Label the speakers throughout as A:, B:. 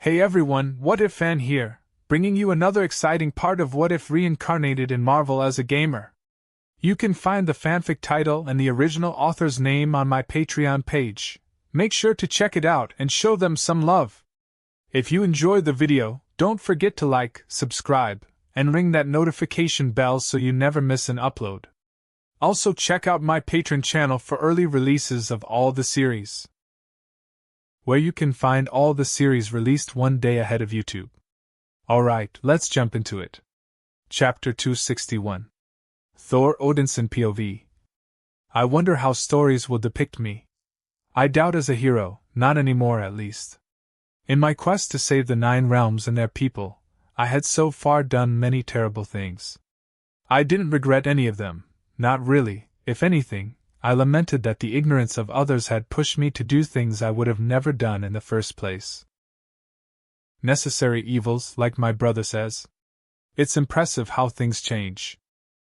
A: Hey everyone, What If Fan here, bringing you another exciting part of What If Reincarnated in Marvel as a gamer. You can find the fanfic title and the original author's name on my Patreon page. Make sure to check it out and show them some love. If you enjoyed the video, don't forget to like, subscribe, and ring that notification bell so you never miss an upload. Also check out my Patreon channel for early releases of all the series, where you can find all the series released one day ahead of YouTube. Alright, let's jump into it. Chapter 261. Thor Odinson POV. I wonder how stories will depict me. I doubt as a hero, not anymore at least. In my quest to save the 9 realms and their people, I had so far done many terrible things. I didn't regret any of them, not really. If anything, I lamented that the ignorance of others had pushed me to do things I would have never done in the first place. Necessary evils, like my brother says. It's impressive how things change.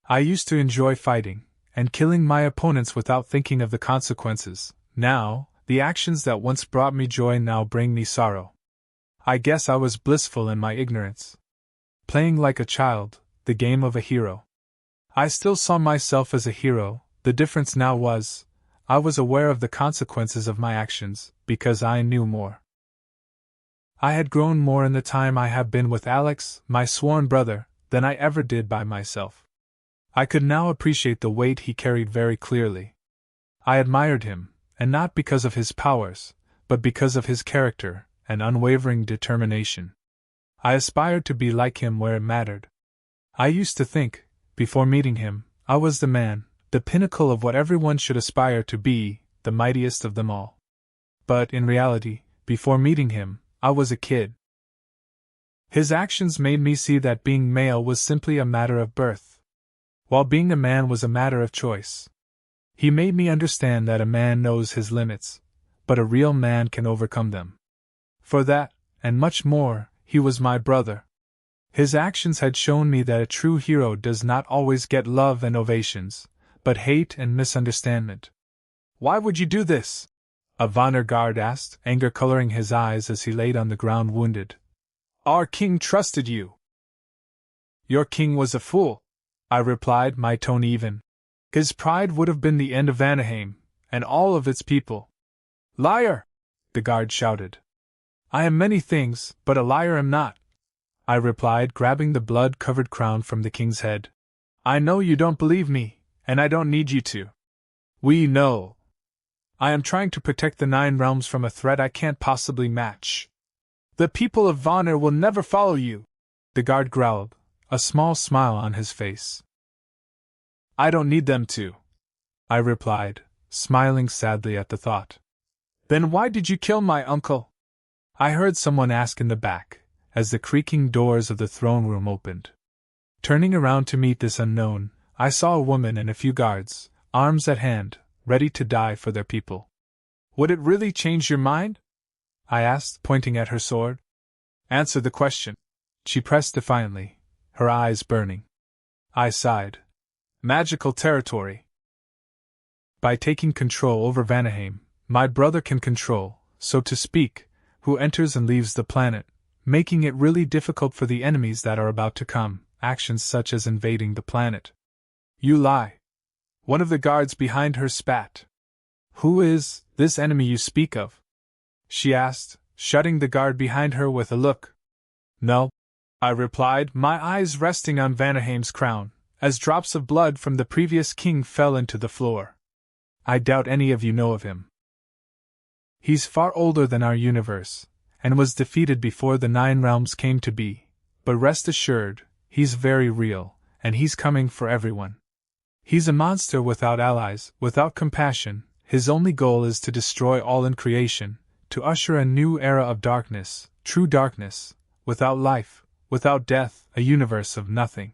A: I used to enjoy fighting and killing my opponents without thinking of the consequences. Now, the actions that once brought me joy now bring me sorrow. I guess I was blissful in my ignorance. Playing like a child, the game of a hero. I still saw myself as a hero. The difference now was, I was aware of the consequences of my actions, because I knew more. I had grown more in the time I have been with Alex, my sworn brother, than I ever did by myself. I could now appreciate the weight he carried very clearly. I admired him, and not because of his powers, but because of his character and unwavering determination. I aspired to be like him where it mattered. I used to think, before meeting him, I was the man, the pinnacle of what everyone should aspire to be, the mightiest of them all. But, in reality, before meeting him, I was a kid. His actions made me see that being male was simply a matter of birth, while being a man was a matter of choice. He made me understand that a man knows his limits, but a real man can overcome them. For that, and much more, he was my brother. His actions had shown me that a true hero does not always get love and ovations, but hate and misunderstanding. Why would you do this? A Vonner guard asked, anger coloring his eyes as he laid on the ground wounded. Our king trusted you. Your king was a fool, I replied, my tone even. His pride would have been the end of Vanaheim, and all of its people. Liar! The guard shouted. I am many things, but a liar am not, I replied, grabbing the blood-covered crown from the king's head. I know you don't believe me, and I don't need you to. We know. I am trying to protect the 9 realms from a threat I can't possibly match. The people of Vonner will never follow you, the guard growled, a small smile on his face. I don't need them to, I replied, smiling sadly at the thought. Then why did you kill my uncle? I heard someone ask in the back, as the creaking doors of the throne room opened. Turning around to meet this unknown, I saw a woman and a few guards, arms at hand, ready to die for their people. Would it really change your mind? I asked, pointing at her sword. Answer the question, she pressed defiantly, her eyes burning. I sighed. Magical territory. By taking control over Vanaheim, my brother can control, so to speak, who enters and leaves the planet, making it really difficult for the enemies that are about to come, actions such as invading the planet. You lie. One of the guards behind her spat. Who is this enemy you speak of? She asked, shutting the guard behind her with a look. No, I replied, my eyes resting on Vanaheim's crown, as drops of blood from the previous king fell into the floor. I doubt any of you know of him. He's far older than our universe, and was defeated before the 9 realms came to be, but rest assured, he's very real, and he's coming for everyone. He's a monster without allies, without compassion. His only goal is to destroy all in creation, to usher a new era of darkness, true darkness, without life, without death, a universe of nothing.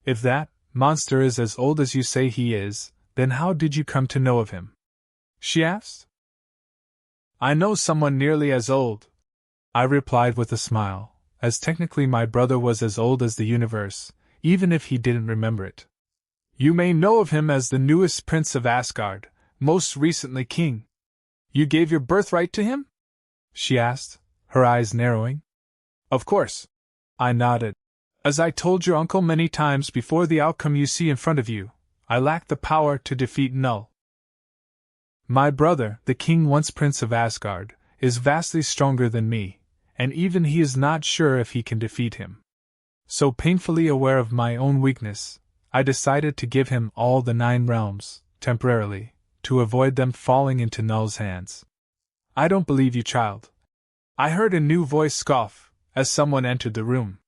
A: If that monster is as old as you say he is, then how did you come to know of him? She asked. I know someone nearly as old, I replied with a smile, as technically my brother was as old as the universe, even if he didn't remember it. You may know of him as the newest prince of Asgard, most recently king. You gave your birthright to him? She asked, her eyes narrowing. Of course. I nodded. As I told your uncle many times before, the outcome you see in front of you, I lack the power to defeat Null. My brother, the king once Prince of Asgard, is vastly stronger than me, and even he is not sure if he can defeat him. So painfully aware of my own weakness, I decided to give him all the 9 realms, temporarily, to avoid them falling into Null's hands. I don't believe you, child. I heard a new voice scoff, as someone entered the room.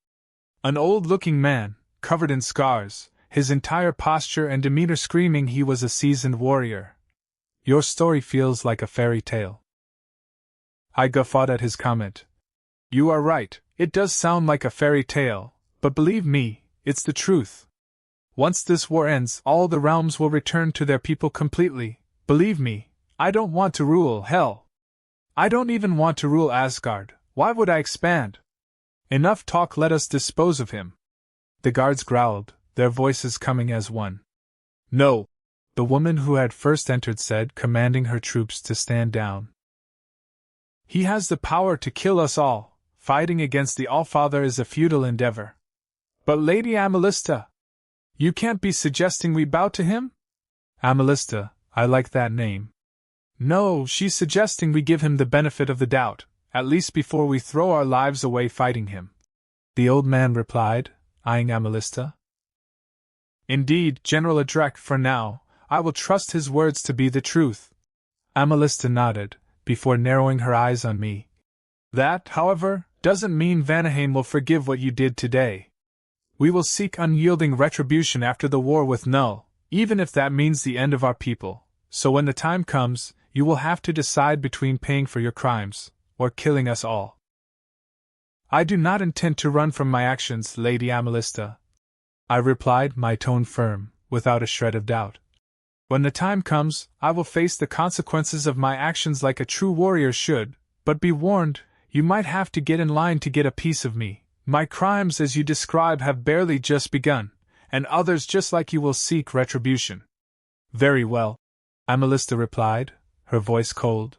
A: An old-looking man, covered in scars, his entire posture and demeanor screaming he was a seasoned warrior. Your story feels like a fairy tale. I guffawed at his comment. You are right, it does sound like a fairy tale, but believe me, it's the truth. Once this war ends, all the realms will return to their people completely. Believe me, I don't want to rule hell. I don't even want to rule Asgard. Why would I expand? Enough talk, let us dispose of him. The guards growled, their voices coming as one. No, the woman who had first entered said, commanding her troops to stand down. He has the power to kill us all. Fighting against the Allfather is a futile endeavor. But Lady Amalista, you can't be suggesting we bow to him? Amalista, I like that name. No, she's suggesting we give him the benefit of the doubt, at least before we throw our lives away fighting him. The old man replied, eyeing Amalista. Indeed, General Adrek, for now, I will trust his words to be the truth. Amalista nodded, before narrowing her eyes on me. That, however, doesn't mean Vanaheim will forgive what you did today. We will seek unyielding retribution after the war with Null, even if that means the end of our people, so when the time comes, you will have to decide between paying for your crimes, or killing us all. I do not intend to run from my actions, Lady Amalista, I replied, my tone firm, without a shred of doubt. When the time comes, I will face the consequences of my actions like a true warrior should, but be warned, you might have to get in line to get a piece of me. My crimes as you describe have barely just begun, and others just like you will seek retribution. Very well, Amalista replied, her voice cold.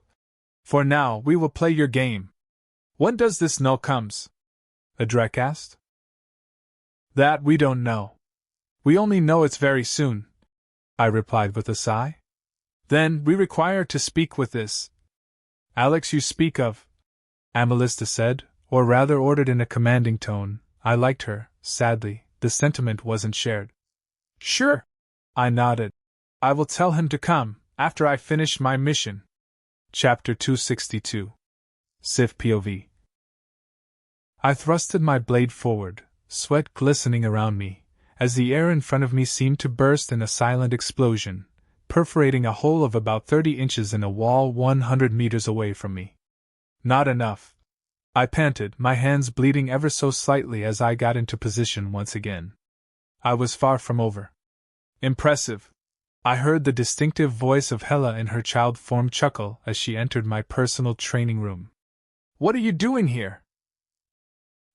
A: For now, we will play your game. When does this Null comes? Adrek asked. That we don't know. We only know it's very soon, I replied with a sigh. Then, we require to speak with this Alex you speak of, Amalista said, or rather ordered in a commanding tone. I liked her, sadly, the sentiment wasn't shared. Sure, I nodded. I will tell him to come, after I finish my mission. Chapter 262. Civ POV. I thrusted my blade forward, sweat glistening around me, as the air in front of me seemed to burst in a silent explosion, perforating a hole of about 30 inches in a wall 100 meters away from me. Not enough. I panted, my hands bleeding ever so slightly as I got into position once again. I was far from over. Impressive. I heard the distinctive voice of Hela in her child-form chuckle as she entered my personal training room. What are you doing here?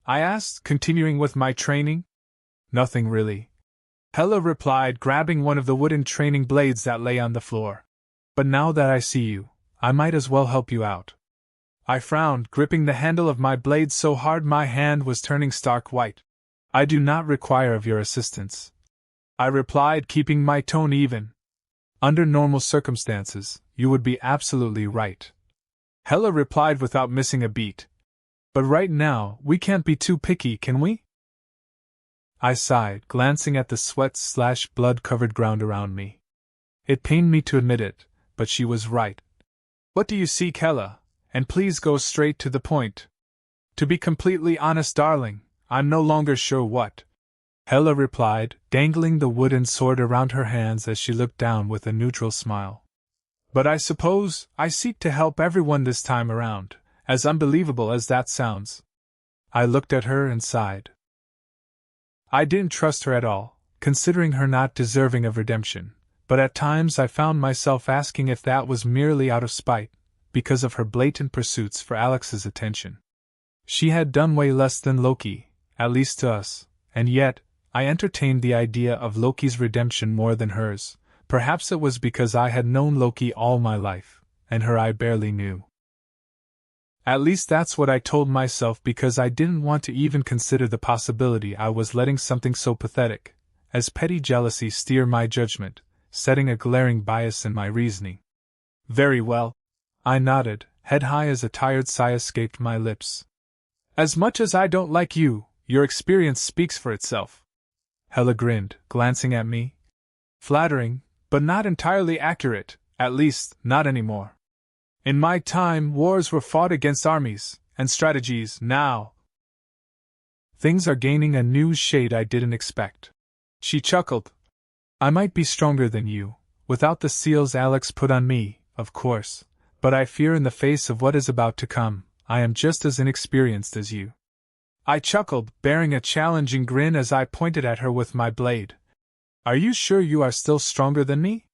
A: I asked, continuing with my training. Nothing really. Hela replied, grabbing one of the wooden training blades that lay on the floor. But now that I see you, I might as well help you out. I frowned, gripping the handle of my blade so hard my hand was turning stark white. I do not require of your assistance, I replied, keeping my tone even. Under normal circumstances, you would be absolutely right. Hela replied without missing a beat. But right now, we can't be too picky, can we? I sighed, glancing at the sweat/blood-covered ground around me. It pained me to admit it, but she was right. What do you seek, Hela? And please go straight to the point. To be completely honest, darling, I'm no longer sure what. Hela replied, dangling the wooden sword around her hands as she looked down with a neutral smile. But I suppose I seek to help everyone this time around, as unbelievable as that sounds. I looked at her and sighed. I didn't trust her at all, considering her not deserving of redemption, but at times I found myself asking if that was merely out of spite, because of her blatant pursuits for Alex's attention. She had done way less than Loki, at least to us, and yet, I entertained the idea of Loki's redemption more than hers. Perhaps it was because I had known Loki all my life, and her I barely knew. At least that's what I told myself, because I didn't want to even consider the possibility I was letting something so pathetic as petty jealousy steer my judgment, setting a glaring bias in my reasoning. Very well, I nodded, head high as a tired sigh escaped my lips. As much as I don't like you, your experience speaks for itself. Hella grinned, glancing at me. Flattering, but not entirely accurate, at least, not anymore. In my time, wars were fought against armies, and strategies, now. Things are gaining a new shade I didn't expect. She chuckled. I might be stronger than you, without the seals Alex put on me, of course, but I fear in the face of what is about to come, I am just as inexperienced as you. I chuckled, bearing a challenging grin as I pointed at her with my blade. Are you sure you are still stronger than me?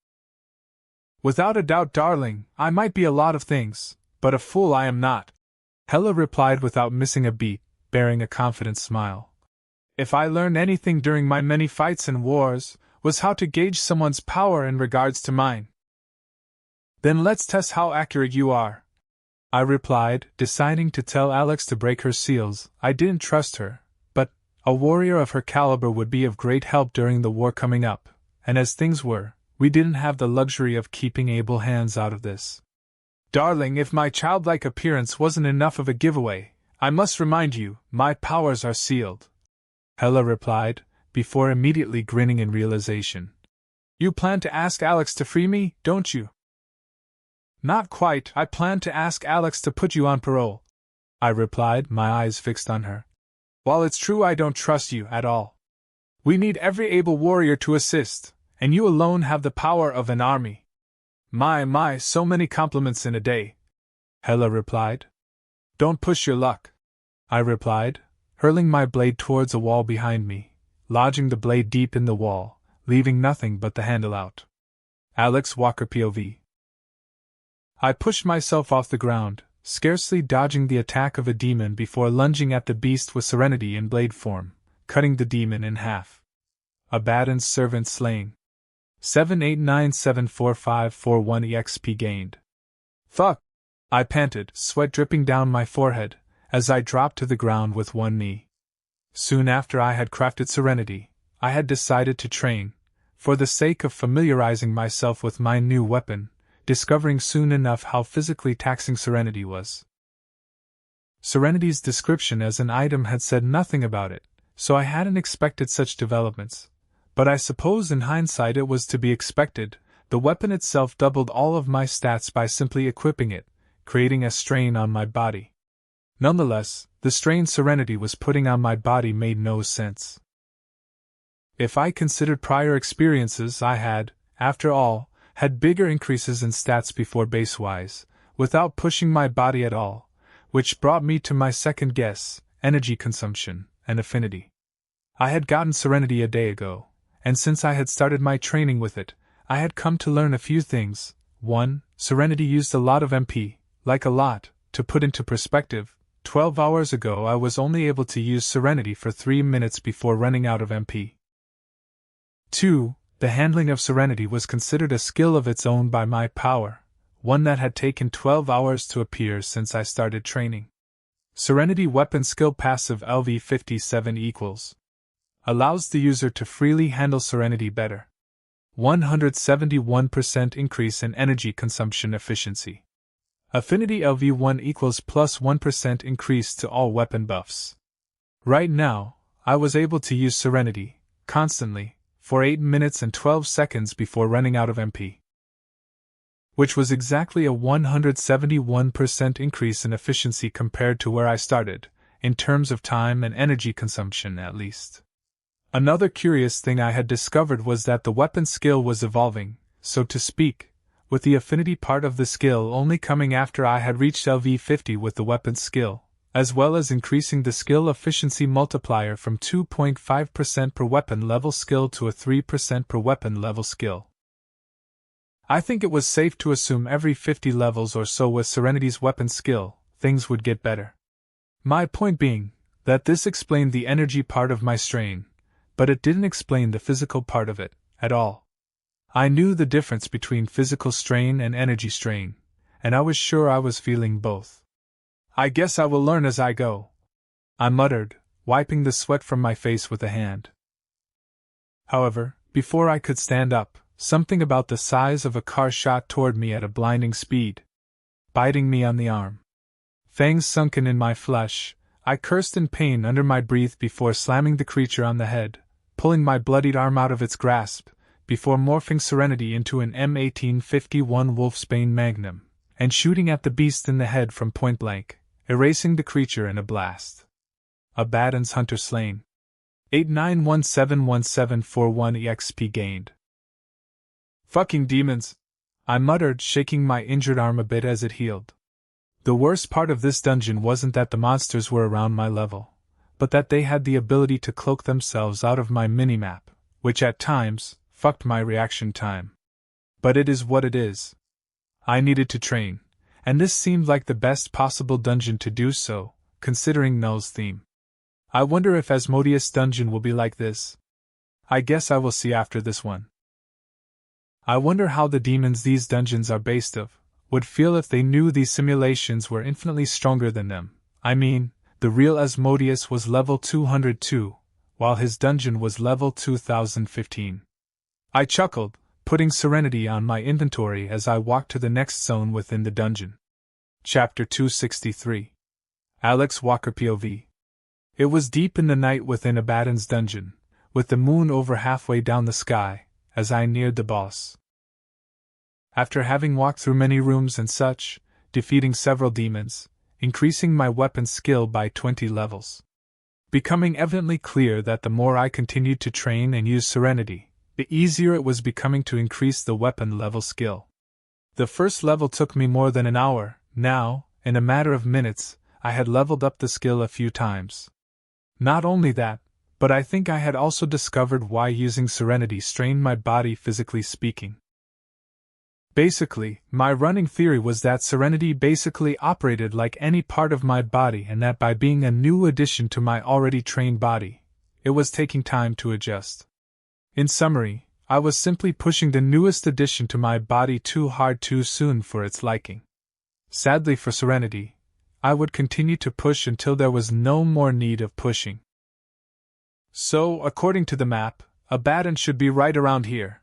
A: Without a doubt, darling, I might be a lot of things, but a fool I am not, Hella replied without missing a beat, bearing a confident smile. If I learned anything during my many fights and wars, was how to gauge someone's power in regards to mine. Then let's test how accurate you are, I replied, deciding to tell Alex to break her seals. I didn't trust her, but a warrior of her caliber would be of great help during the war coming up, and as things were, we didn't have the luxury of keeping able hands out of this. Darling, if my childlike appearance wasn't enough of a giveaway, I must remind you, my powers are sealed, Hella replied, before immediately grinning in realization. You plan to ask Alex to free me, don't you? Not quite. I plan to ask Alex to put you on parole, I replied, my eyes fixed on her. While it's true I don't trust you at all, we need every able warrior to assist, and you alone have the power of an army. My, so many compliments in a day, Hella replied. Don't push your luck, I replied, hurling my blade towards a wall behind me, lodging the blade deep in the wall, leaving nothing but the handle out. Alex Walker POV. I pushed myself off the ground, scarcely dodging the attack of a demon before lunging at the beast with serenity in blade form, cutting the demon in half. Abaddon's servant slain. 789745541 EXP gained. Fuck! I panted, sweat dripping down my forehead, as I dropped to the ground with one knee. Soon after I had crafted Serenity, I had decided to train, for the sake of familiarizing myself with my new weapon, discovering soon enough how physically taxing Serenity was. Serenity's description as an item had said nothing about it, so I hadn't expected such developments. But I suppose in hindsight it was to be expected. The weapon itself doubled all of my stats by simply equipping it, creating a strain on my body. Nonetheless, the strain Serenity was putting on my body made no sense. If I considered prior experiences, I had, after all, had bigger increases in stats before base-wise, without pushing my body at all, which brought me to my second guess: energy consumption and affinity. I had gotten Serenity a day ago, and since I had started my training with it, I had come to learn a few things. 1. Serenity used a lot of MP, like a lot. To put into perspective, 12 hours ago I was only able to use Serenity for 3 minutes before running out of MP. 2. The handling of Serenity was considered a skill of its own by my power, one that had taken 12 hours to appear since I started training. Serenity weapon skill passive LV57 equals allows the user to freely handle Serenity better. 171% increase in energy consumption efficiency. Affinity LV1 equals plus 1% increase to all weapon buffs. Right now, I was able to use Serenity, constantly, for 8 minutes and 12 seconds before running out of MP. Which was exactly a 171% increase in efficiency compared to where I started, in terms of time and energy consumption at least. Another curious thing I had discovered was that the weapon skill was evolving, so to speak, with the affinity part of the skill only coming after I had reached LV50 with the weapon skill, as well as increasing the skill efficiency multiplier from 2.5% per weapon level skill to a 3% per weapon level skill. I think it was safe to assume every 50 levels or so with Serenity's weapon skill, things would get better. My point being, that this explained the energy part of my strain, but it didn't explain the physical part of it, at all. I knew the difference between physical strain and energy strain, and I was sure I was feeling both. I guess I will learn as I go, I muttered, wiping the sweat from my face with a hand. However, before I could stand up, something about the size of a car shot toward me at a blinding speed, biting me on the arm. Fangs sunken in my flesh, I cursed in pain under my breath before slamming the creature on the head, pulling my bloodied arm out of its grasp, before morphing Serenity into an M1851 Wolfsbane Magnum, and shooting at the beast in the head from point blank, erasing the creature in a blast. Abaddon's Hunter slain. 89171741 EXP gained. Fucking demons! I muttered, shaking my injured arm a bit as it healed. The worst part of this dungeon wasn't that the monsters were around my level, but that they had the ability to cloak themselves out of my minimap, which at times fucked my reaction time. But it is what it is. I needed to train, and this seemed like the best possible dungeon to do so, considering Null's theme. I wonder if Asmodeus' dungeon will be like this. I guess I will see after this one. I wonder how the demons these dungeons are based of would feel if they knew these simulations were infinitely stronger than them. I mean, the real Asmodeus was level 202, while his dungeon was level 2015. I chuckled, putting Serenity on my inventory as I walked to the next zone within the dungeon. Chapter 263. Alex Walker POV. It was deep in the night within Abaddon's dungeon, with the moon over halfway down the sky, as I neared the boss. After having walked through many rooms and such, defeating several demons, increasing my weapon skill by 20 levels, becoming evidently clear that the more I continued to train and use Serenity, the easier it was becoming to increase the weapon level skill. The first level took me more than an hour. Now, in a matter of minutes, I had leveled up the skill a few times. Not only that, but I think I had also discovered why using Serenity strained my body physically speaking. Basically, my running theory was that Serenity basically operated like any part of my body and that by being a new addition to my already trained body, it was taking time to adjust. In summary, I was simply pushing the newest addition to my body too hard too soon for its liking. Sadly for Serenity, I would continue to push until there was no more need of pushing. So, according to the map, Abaddon should be right around here,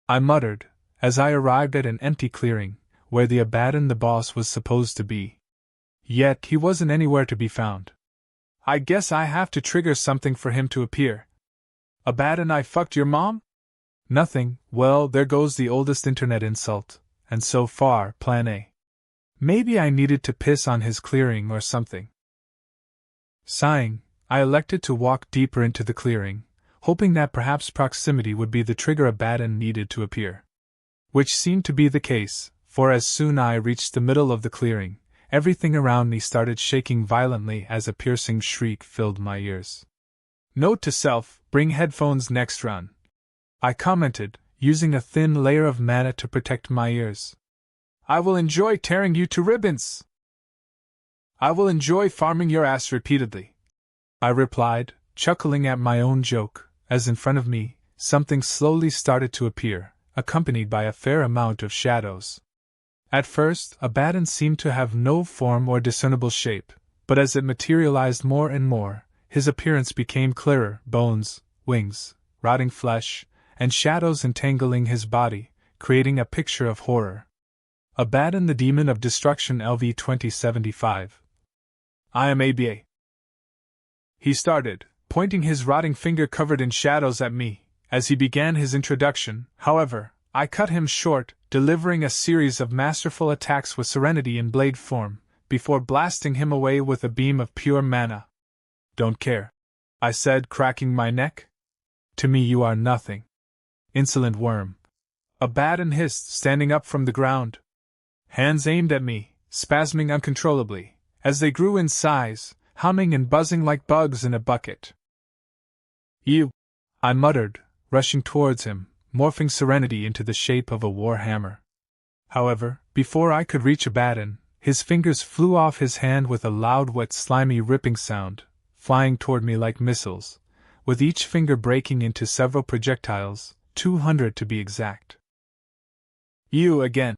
A: I muttered, as I arrived at an empty clearing, where the Abaddon the boss was supposed to be. Yet he wasn't anywhere to be found. I guess I have to trigger something for him to appear. Abaddon, I fucked your mom? Nothing. Well, there goes the oldest internet insult, and so far, plan A. Maybe I needed to piss on his clearing or something. Sighing, I elected to walk deeper into the clearing, hoping that perhaps proximity would be the trigger Abaddon needed to appear. Which seemed to be the case, for as soon as I reached the middle of the clearing, everything around me started shaking violently as a piercing shriek filled my ears. Note to self, bring headphones next run, I commented, using a thin layer of mana to protect my ears. I will enjoy tearing you to ribbons. I will enjoy farming your ass repeatedly, I replied, chuckling at my own joke, as in front of me, something slowly started to appear, accompanied by a fair amount of shadows. At first, Abaddon seemed to have no form or discernible shape, but as it materialized more and more, his appearance became clearer: bones, wings, rotting flesh, and shadows entangling his body, creating a picture of horror. Abaddon the Demon of Destruction LV 2075. I am ABA. He started, pointing his rotting finger covered in shadows at me. As he began his introduction, however, I cut him short, delivering a series of masterful attacks with Serenity in blade form, before blasting him away with a beam of pure mana. Don't care, I said, cracking my neck. To me you are nothing. Insolent worm. Abaddon hissed, standing up from the ground. Hands aimed at me, spasming uncontrollably, as they grew in size, humming and buzzing like bugs in a bucket. You, I muttered, rushing towards him, morphing Serenity into the shape of a war hammer. However, before I could reach Abaddon, his fingers flew off his hand with a loud, wet, slimy ripping sound, flying toward me like missiles, with each finger breaking into several projectiles, 200 to be exact. You again,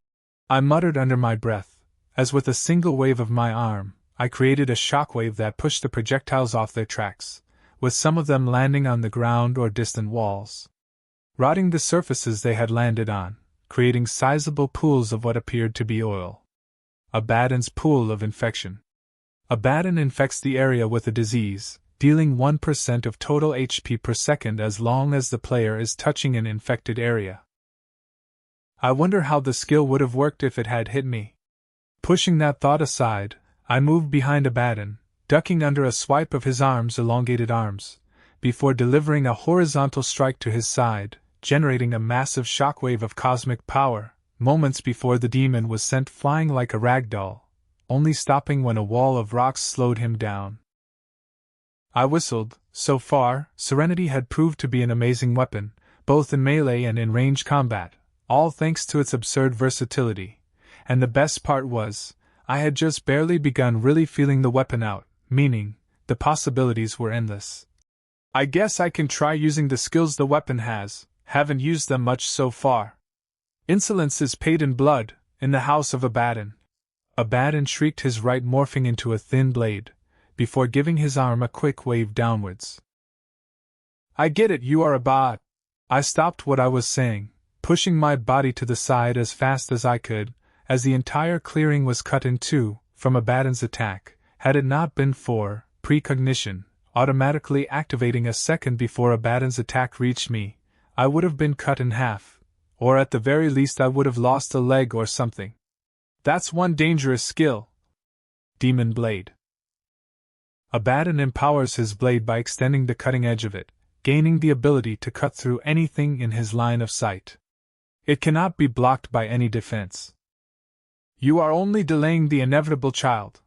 A: I muttered under my breath, as with a single wave of my arm, I created a shockwave that pushed the projectiles off their tracks, with some of them landing on the ground or distant walls, rotting the surfaces they had landed on, creating sizable pools of what appeared to be oil. Abaddon's pool of infection. Abaddon infects the area with a disease, dealing 1% of total HP per second as long as the player is touching an infected area. I wonder how the skill would have worked if it had hit me. Pushing that thought aside, I moved behind Abaddon, ducking under a swipe of his elongated arms, before delivering a horizontal strike to his side, generating a massive shockwave of cosmic power, moments before the demon was sent flying like a rag doll, only stopping when a wall of rocks slowed him down. I whistled. So far, Serenity had proved to be an amazing weapon, both in melee and in range combat, all thanks to its absurd versatility, and the best part was, I had just barely begun really feeling the weapon out, meaning, the possibilities were endless. I guess I can try using the skills the weapon has, haven't used them much so far. Insolence is paid in blood, in the house of Abaddon. Abaddon shrieked, his right morphing into a thin blade, before giving his arm a quick wave downwards. I get it, you are a bot. I stopped what I was saying, pushing my body to the side as fast as I could, as the entire clearing was cut in two, from Abaddon's attack. Had it not been for precognition, automatically activating a second before Abaddon's attack reached me, I would have been cut in half, or at the very least I would have lost a leg or something. That's one dangerous skill. Demon Blade. Abaddon empowers his blade by extending the cutting edge of it, gaining the ability to cut through anything in his line of sight. It cannot be blocked by any defense. You are only delaying the inevitable, child.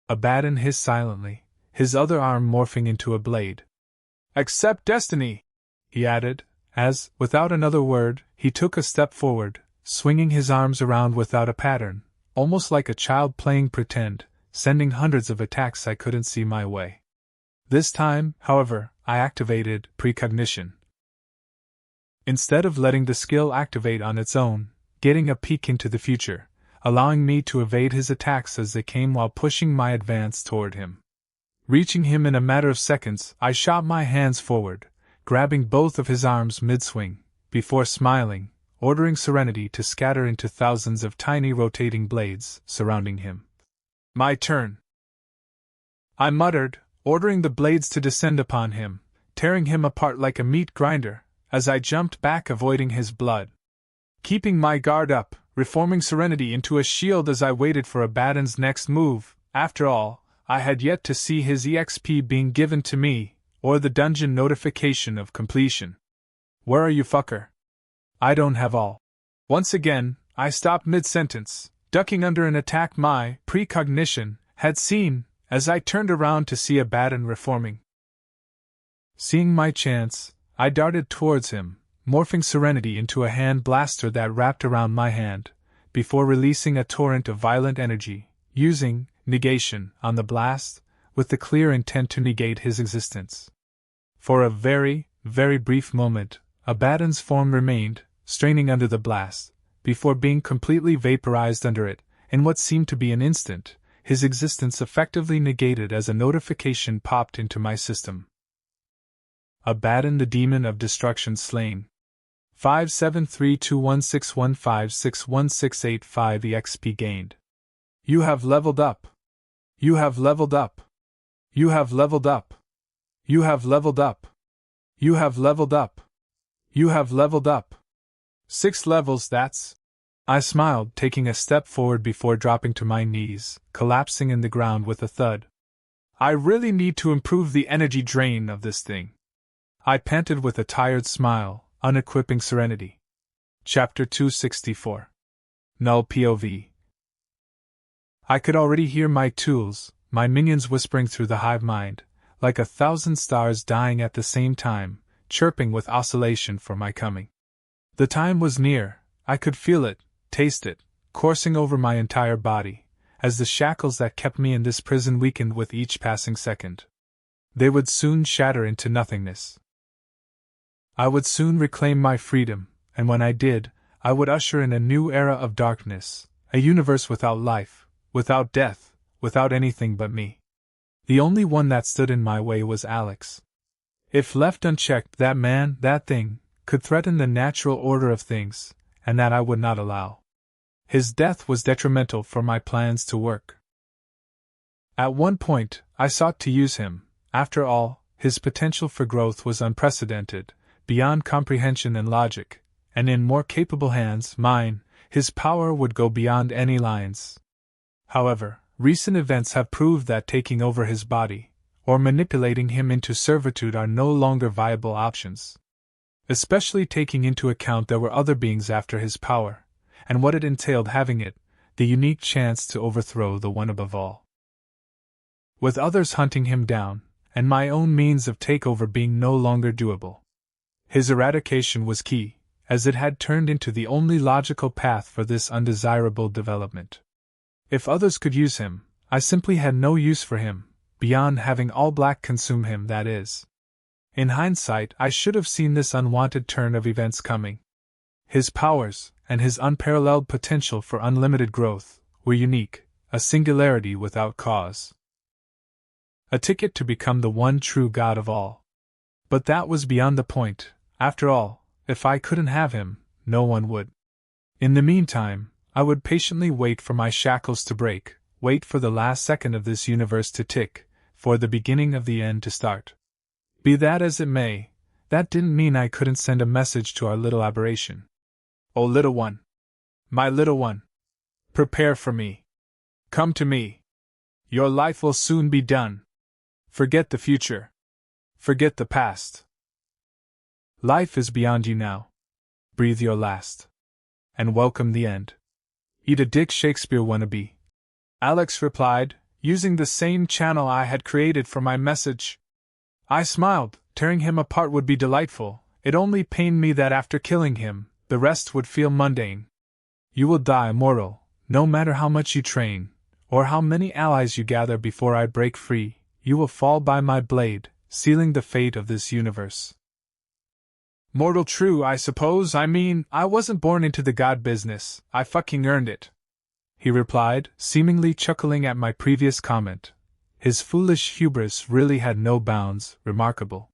A: Abaddon hissed silently, his other arm morphing into a blade. Accept destiny, he added, as, without another word, he took a step forward, swinging his arms around without a pattern, almost like a child playing pretend, sending hundreds of attacks I couldn't see my way. This time, however, I activated precognition. Instead of letting the skill activate on its own, getting a peek into the future, allowing me to evade his attacks as they came while pushing my advance toward him. Reaching him in a matter of seconds, I shot my hands forward, grabbing both of his arms mid-swing, before smiling, ordering Serenity to scatter into thousands of tiny rotating blades surrounding him. My turn. I muttered, ordering the blades to descend upon him, tearing him apart like a meat grinder, as I jumped back, avoiding his blood. Keeping my guard up, reforming Serenity into a shield as I waited for Abaddon's next move. After all, I had yet to see his EXP being given to me, or the dungeon notification of completion. Where are you, fucker? I don't have all. Once again, I stopped mid-sentence, ducking under an attack my precognition had seen, as I turned around to see Abaddon reforming. Seeing my chance, I darted towards him, morphing Serenity into a hand blaster that wrapped around my hand, before releasing a torrent of violent energy, using negation on the blast, with the clear intent to negate his existence. For a very, very brief moment, Abaddon's form remained, straining under the blast, before being completely vaporized under it. In what seemed to be an instant, his existence effectively negated as a notification popped into my system. Abaddon, the Demon of Destruction, slain. 5732161561685 EXP gained. You have leveled up. You have leveled up. You have leveled up. You have leveled up. You have leveled up. You have leveled up. 6 levels, that's. I smiled, taking a step forward before dropping to my knees, collapsing in the ground with a thud. I really need to improve the energy drain of this thing. I panted with a tired smile, unequipping Serenity. Chapter 264. Null POV. I could already hear my tools, my minions whispering through the hive mind, like 1,000 stars dying at the same time, chirping with oscillation for my coming. The time was near. I could feel it, taste it, coursing over my entire body, as the shackles that kept me in this prison weakened with each passing second. They would soon shatter into nothingness. I would soon reclaim my freedom, and when I did, I would usher in a new era of darkness, a universe without life, without death, without anything but me. The only one that stood in my way was Alex. If left unchecked, that man, that thing, could threaten the natural order of things, and that I would not allow. His death was detrimental for my plans to work. At one point, I sought to use him. After all, his potential for growth was unprecedented, beyond comprehension and logic, and in more capable hands, mine, his power would go beyond any lines. However, recent events have proved that taking over his body, or manipulating him into servitude, are no longer viable options. Especially taking into account there were other beings after his power, and what it entailed having it, the unique chance to overthrow the one above all. With others hunting him down, and my own means of takeover being no longer doable. His eradication was key, as it had turned into the only logical path for this undesirable development. If others could use him, I simply had no use for him, beyond having all black consume him, that is. In hindsight, I should have seen this unwanted turn of events coming. His powers, and his unparalleled potential for unlimited growth, were unique, a singularity without cause. A ticket to become the one true God of all. But that was beyond the point. After all, if I couldn't have him, no one would. In the meantime, I would patiently wait for my shackles to break, wait for the last second of this universe to tick, for the beginning of the end to start. Be that as it may, that didn't mean I couldn't send a message to our little aberration. Oh little one! My little one! Prepare for me. Come to me. Your life will soon be done. Forget the future. Forget the past. Life is beyond you now. Breathe your last. And welcome the end. Eat a Dick Shakespeare wannabe. Alex replied, using the same channel I had created for my message. I smiled. Tearing him apart would be delightful. It only pained me that after killing him, the rest would feel mundane. You will die mortal, no matter how much you train, or how many allies you gather before I break free. You will fall by my blade, sealing the fate of this universe. Mortal true, I suppose. I mean, I wasn't born into the god business, I fucking earned it. He replied, seemingly chuckling at my previous comment. His foolish hubris really had no bounds. Remarkable.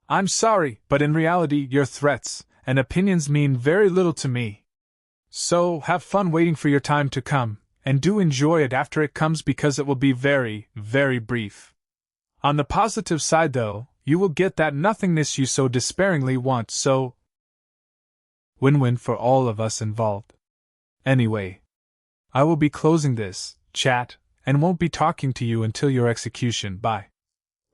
A: I'm sorry, but in reality, your threats and opinions mean very little to me. So, have fun waiting for your time to come, and do enjoy it after it comes, because it will be very, very brief. On the positive side, though, you will get that nothingness you so despairingly want, so win-win for all of us involved. Anyway, I will be closing this chat, and won't be talking to you until your execution. Bye.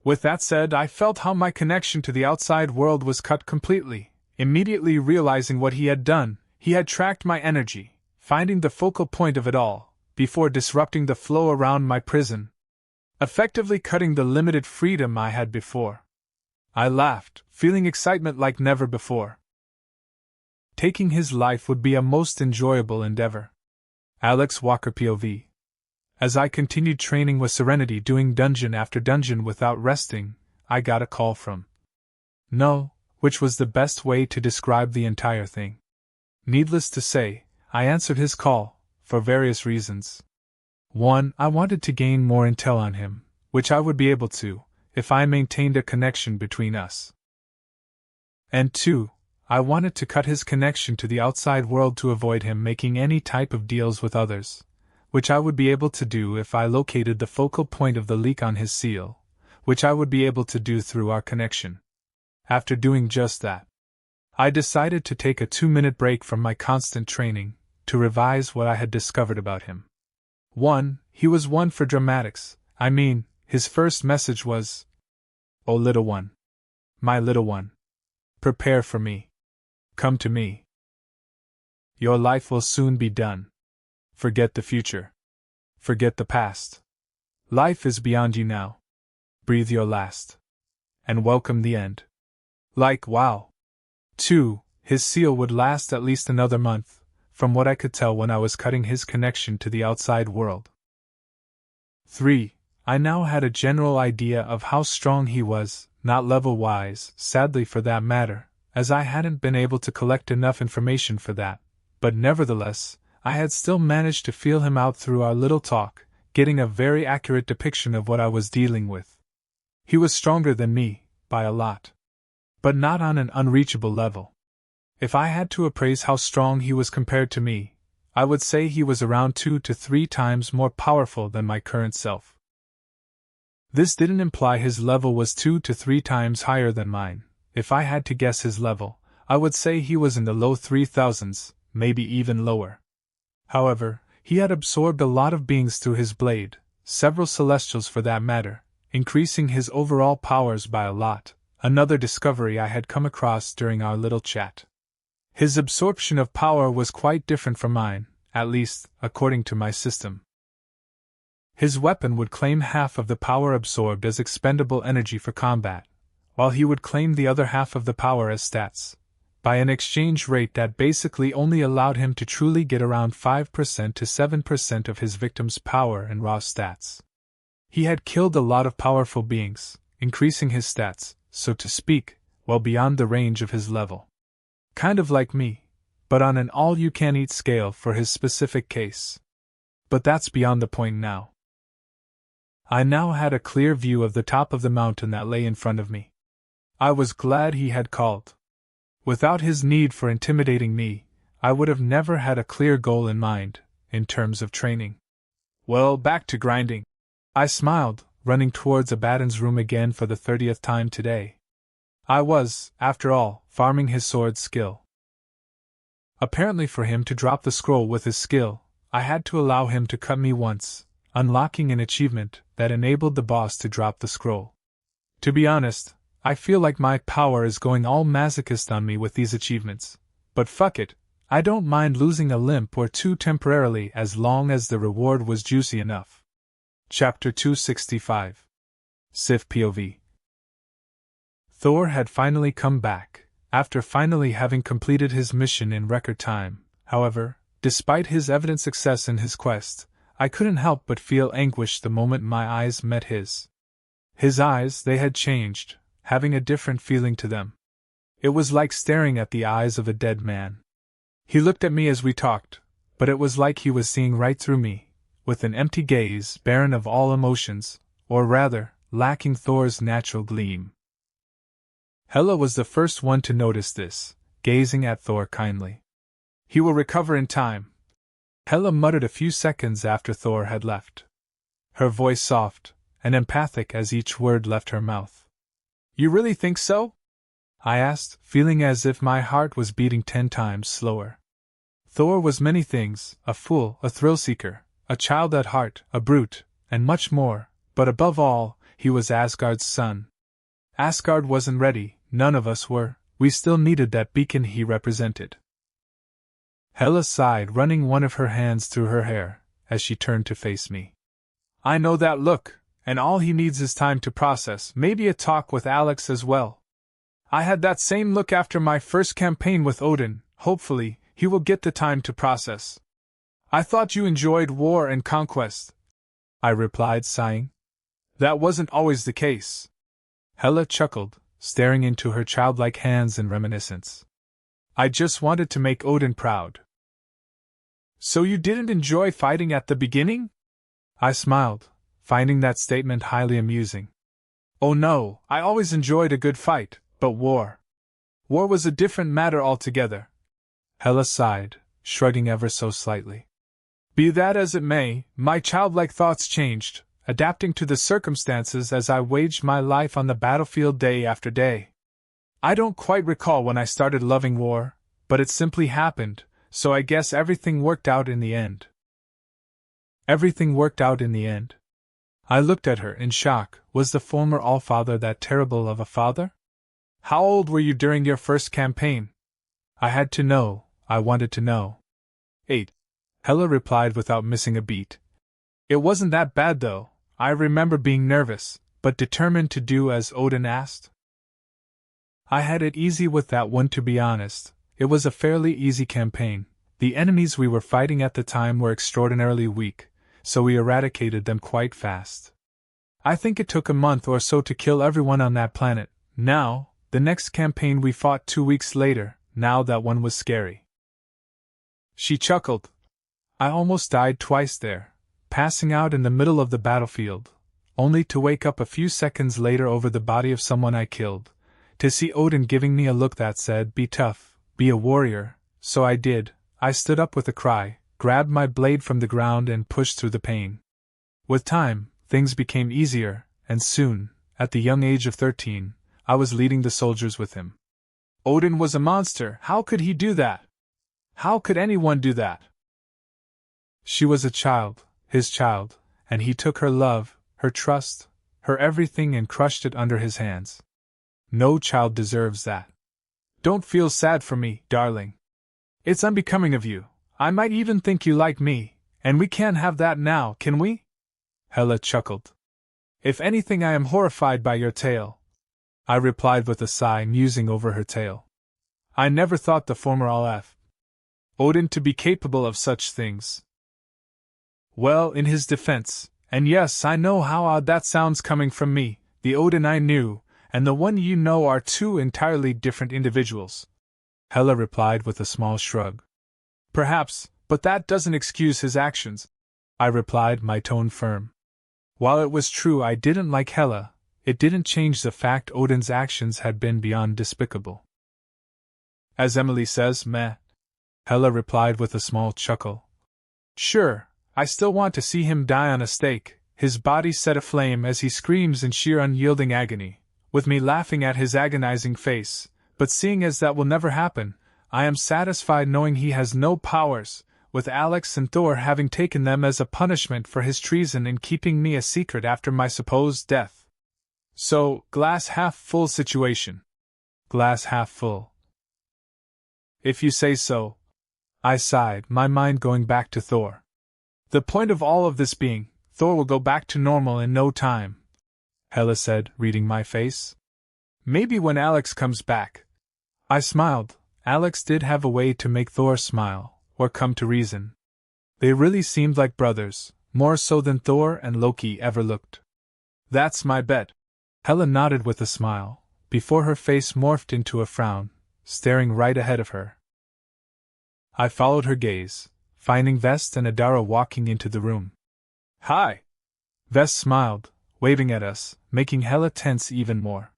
A: With that said, I felt how my connection to the outside world was cut completely. Immediately realizing what he had done, he had tracked my energy, finding the focal point of it all, before disrupting the flow around my prison, effectively cutting the limited freedom I had before. I laughed, feeling excitement like never before. Taking his life would be a most enjoyable endeavor. Alex Walker POV. As I continued training with serenity, doing dungeon after dungeon without resting, I got a call from No, which was the best way to describe the entire thing. Needless to say, I answered his call, for various reasons. 1. I wanted to gain more intel on him, which I would be able to, if I maintained a connection between us. And 2. I wanted to cut his connection to the outside world to avoid him making any type of deals with others, which I would be able to do if I located the focal point of the leak on his seal, which I would be able to do through our connection. After doing just that, I decided to take a 2-minute break from my constant training, to revise what I had discovered about him. 1. He was one for dramatics. I mean, his first message was, "Oh little one. My little one. Prepare for me. Come to me. Your life will soon be done. Forget the future. Forget the past. Life is beyond you now. Breathe your last. And welcome the end." Like, wow. 2. His seal would last at least another month, from what I could tell when I was cutting his connection to the outside world. 3. I now had a general idea of how strong he was, not level-wise, sadly for that matter, as I hadn't been able to collect enough information for that, but nevertheless, I had still managed to feel him out through our little talk, getting a very accurate depiction of what I was dealing with. He was stronger than me, by a lot. But not on an unreachable level. If I had to appraise how strong he was compared to me, I would say he was around 2 to 3 times more powerful than my current self. This didn't imply his level was 2 to 3 times higher than mine. If I had to guess his level, I would say he was in the low 3000s, maybe even lower. However, he had absorbed a lot of beings through his blade, several celestials for that matter, increasing his overall powers by a lot, another discovery I had come across during our little chat. His absorption of power was quite different from mine, at least, according to my system. His weapon would claim half of the power absorbed as expendable energy for combat, while he would claim the other half of the power as stats, by an exchange rate that basically only allowed him to truly get around 5% to 7% of his victim's power and raw stats. He had killed a lot of powerful beings, increasing his stats, so to speak, well beyond the range of his level. Kind of like me, but on an all-you-can-eat scale for his specific case. But that's beyond the point now. I now had a clear view of the top of the mountain that lay in front of me. I was glad he had called. Without his need for intimidating me, I would have never had a clear goal in mind, in terms of training. Well, back to grinding. I smiled, running towards Abaddon's room again for the 30th time today. I was, after all, farming his sword skill. Apparently for him to drop the scroll with his skill, I had to allow him to cut me once, unlocking an achievement that enabled the boss to drop the scroll. To be honest, I feel like my power is going all masochist on me with these achievements, but fuck it, I don't mind losing a limb or two temporarily as long as the reward was juicy enough. Chapter 265. Civ POV. Thor had finally come back, after finally having completed his mission in record time. However, despite his evident success in his quest, I couldn't help but feel anguish the moment my eyes met his. His eyes, they had changed, having a different feeling to them. It was like staring at the eyes of a dead man. He looked at me as we talked, but it was like he was seeing right through me, with an empty gaze barren of all emotions, or rather, lacking Thor's natural gleam. Hela was the first one to notice this, gazing at Thor kindly. "He will recover in time," Hela muttered a few seconds after Thor had left. Her voice soft and emphatic as each word left her mouth. "You really think so?" I asked, feeling as if my heart was beating 10 times slower. Thor was many things: a fool, a thrill-seeker, a child at heart, a brute, and much more, but above all, he was Asgard's son. Asgard wasn't ready, none of us were, we still needed that beacon he represented. Hela sighed, running one of her hands through her hair, as she turned to face me. "I know that look, and all he needs is time to process, maybe a talk with Alex as well. I had that same look after my first campaign with Odin, hopefully, he will get the time to process." "I thought you enjoyed war and conquest," I replied, sighing. "That wasn't always the case." Hela chuckled, staring into her childlike hands in reminiscence. "I just wanted to make Odin proud." "So you didn't enjoy fighting at the beginning?" I smiled, finding that statement highly amusing. "Oh no, I always enjoyed a good fight, but war was a different matter altogether." Hela sighed, shrugging ever so slightly. "Be that as it may, my childlike thoughts changed, adapting to the circumstances as I waged my life on the battlefield day after day. I don't quite recall when I started loving war, but it simply happened, so I guess everything worked out in the end." Everything worked out in the end? I looked at her in shock. Was the former Allfather that terrible of a father? "How old were you during your first campaign?" I had to know, I wanted to know. 8. Hela replied without missing a beat. "It wasn't that bad though. I remember being nervous, but determined to do as Odin asked." I had it easy with that one, to be honest. It was a fairly easy campaign. The enemies we were fighting at the time were extraordinarily weak, so we eradicated them quite fast. I think it took a month or so to kill everyone on that planet. Now, the next campaign we fought 2 weeks later. Now that one was scary. She chuckled. "I almost died twice there, passing out in the middle of the battlefield, only to wake up a few seconds later over the body of someone I killed, to see Odin giving me a look that said, "Be tough, be a warrior." So I did. I stood up with a cry, grabbed my blade from the ground and pushed through the pain. With time, things became easier, and soon, at the young age of 13, I was leading the soldiers with him. Odin was a monster. How could he do that? How could anyone do that? She was a child, his child, and he took her love, her trust, her everything and crushed it under his hands. No child deserves that. Don't feel sad for me, darling. It's unbecoming of you. I might even think you like me, and we can't have that now, can we? Hela chuckled. If anything, I am horrified by your tale, I replied with a sigh, musing over her tale. I never thought the former Olaf Odin to be capable of such things. Well, in his defense, and yes, I know how odd that sounds coming from me, the Odin I knew, and the one you know are two entirely different individuals, Hela replied with a small shrug. Perhaps, but that doesn't excuse his actions, I replied, my tone firm. While it was true I didn't like Hela, it didn't change the fact Odin's actions had been beyond despicable. As Emily says, meh, Hela replied with a small chuckle. Sure, I still want to see him die on a stake, his body set aflame as he screams in sheer unyielding agony, with me laughing at his agonizing face, but seeing as that will never happen, I am satisfied knowing he has no powers, with Alex and Thor having taken them as a punishment for his treason in keeping me a secret after my supposed death. So, glass half full situation. Glass half full. If you say so, I sighed, my mind going back to Thor. The point of all of this being, Thor will go back to normal in no time, Hela said, reading my face. Maybe when Alex comes back. I smiled. Alex did have a way to make Thor smile, or come to reason. They really seemed like brothers, more so than Thor and Loki ever looked. That's my bet. Hela nodded with a smile, before her face morphed into a frown, staring right ahead of her. I followed her gaze, finding Vest and Adara walking into the room. Hi! Vest smiled, waving at us, making Hela tense even more.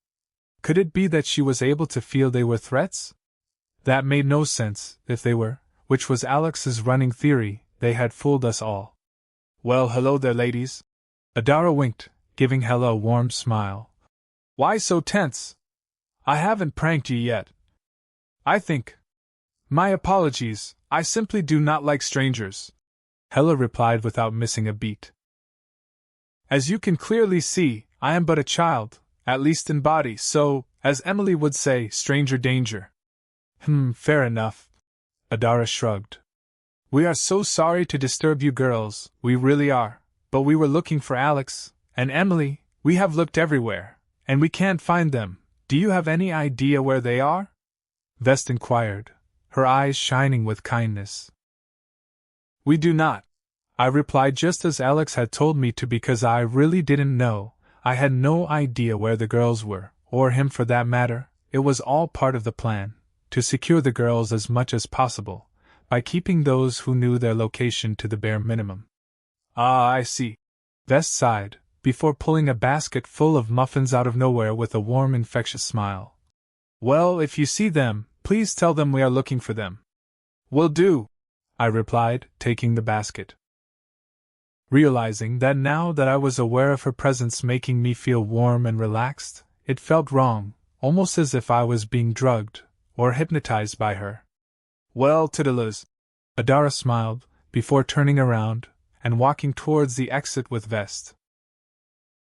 A: Could it be that she was able to feel they were threats? That made no sense, if they were, which was Alex's running theory. They had fooled us all. Well, hello there, ladies. Adara winked, giving Hela a warm smile. Why so tense? I haven't pranked you yet. I think. My apologies, I simply do not like strangers, Hela replied without missing a beat. As you can clearly see, I am but a child, at least in body, so, as Emily would say, stranger danger. Fair enough. Adara shrugged. We are so sorry to disturb you girls, we really are, but we were looking for Alex and Emily. We have looked everywhere, and we can't find them. Do you have any idea where they are? Vest inquired, her eyes shining with kindness. We do not, I replied just as Alex had told me to, because I really didn't know. I had no idea where the girls were, or him for that matter. It was all part of the plan, to secure the girls as much as possible, by keeping those who knew their location to the bare minimum. Ah, I see. Vest sighed, before pulling a basket full of muffins out of nowhere with a warm, infectious smile. Well, if you see them, please tell them we are looking for them. Will do, I replied, taking the basket. Realizing that now that I was aware of her presence making me feel warm and relaxed, it felt wrong, almost as if I was being drugged, or hypnotized by her. Well, toodaloo, Adara smiled, before turning around, and walking towards the exit with Vest.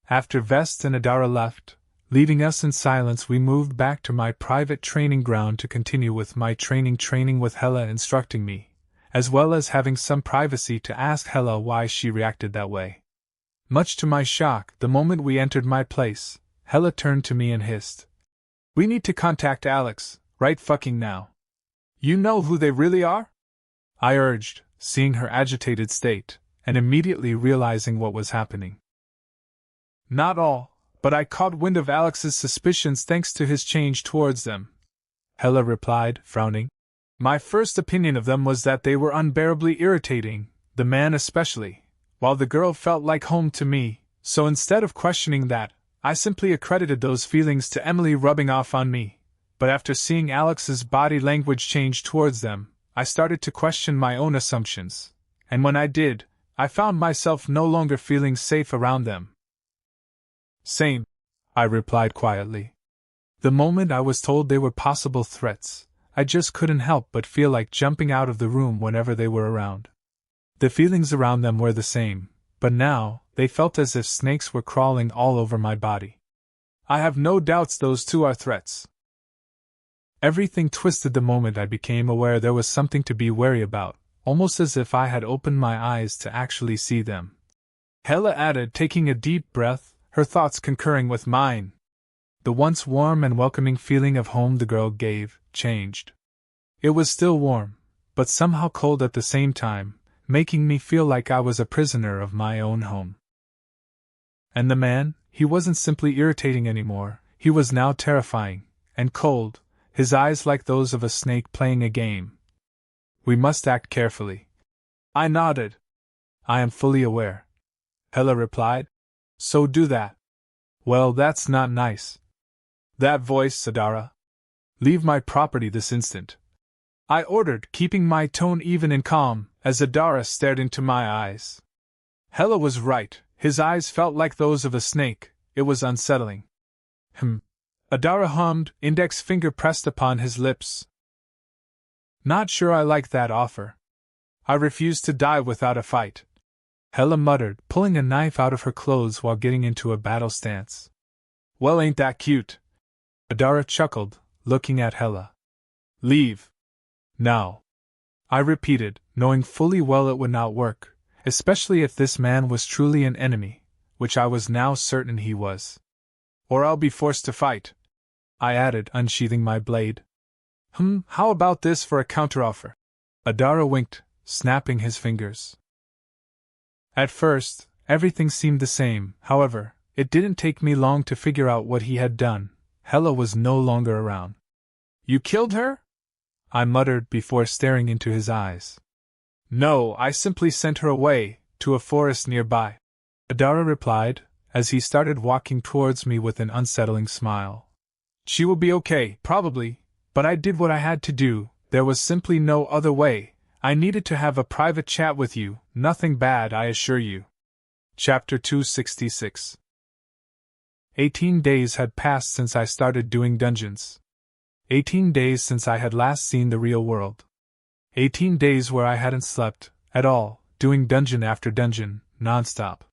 A: After Vest and Adara left, leaving us in silence, we moved back to my private training ground to continue with my training with Hela instructing me, as well as having some privacy to ask Hela why she reacted that way. Much to my shock, the moment we entered my place, Hela turned to me and hissed, "We need to contact Alex, right fucking now. You know who they really are?" I urged, seeing her agitated state, and immediately realizing what was happening. Not all, but I caught wind of Alex's suspicions thanks to his change towards them, Hela replied, frowning. My first opinion of them was that they were unbearably irritating, the man especially, while the girl felt like home to me, so instead of questioning that, I simply accredited those feelings to Emily rubbing off on me. But after seeing Alex's body language change towards them, I started to question my own assumptions, and when I did, I found myself no longer feeling safe around them. Same, I replied quietly. The moment I was told they were possible threats, I just couldn't help but feel like jumping out of the room whenever they were around. The feelings around them were the same, but now, they felt as if snakes were crawling all over my body. I have no doubts those two are threats. Everything twisted the moment I became aware there was something to be wary about, almost as if I had opened my eyes to actually see them. Hella added, taking a deep breath, her thoughts concurring with mine. The once warm and welcoming feeling of home the girl gave changed. It was still warm, but somehow cold at the same time, making me feel like I was a prisoner of my own home. And the man, he wasn't simply irritating anymore, he was now terrifying, and cold, his eyes like those of a snake playing a game. We must act carefully. I nodded. I am fully aware. Hella replied. So do that. Well, that's not nice. That voice, Sadara. Leave my property this instant. I ordered, keeping my tone even and calm, as Adara stared into my eyes. Hella was right, his eyes felt like those of a snake, it was unsettling. Adara hummed, index finger pressed upon his lips. Not sure I like that offer. I refuse to die without a fight. Hella muttered, pulling a knife out of her clothes while getting into a battle stance. Well, ain't that cute? Adara chuckled, looking at Hella. Leave. Now. I repeated, knowing fully well it would not work, especially if this man was truly an enemy, which I was now certain he was. Or I'll be forced to fight, I added, unsheathing my blade. How about this for a counteroffer? Adara winked, snapping his fingers. At first, everything seemed the same, however, it didn't take me long to figure out what he had done. Hella was no longer around. You killed her? I muttered before staring into his eyes. No, I simply sent her away, to a forest nearby, Adara replied, as he started walking towards me with an unsettling smile. She will be okay, probably, but I did what I had to do, there was simply no other way. I needed to have a private chat with you, nothing bad, I assure you. Chapter 266. 18 days had passed since I started doing dungeons. 18 days since I had last seen the real world. 18 days where I hadn't slept, at all, doing dungeon after dungeon, non-stop.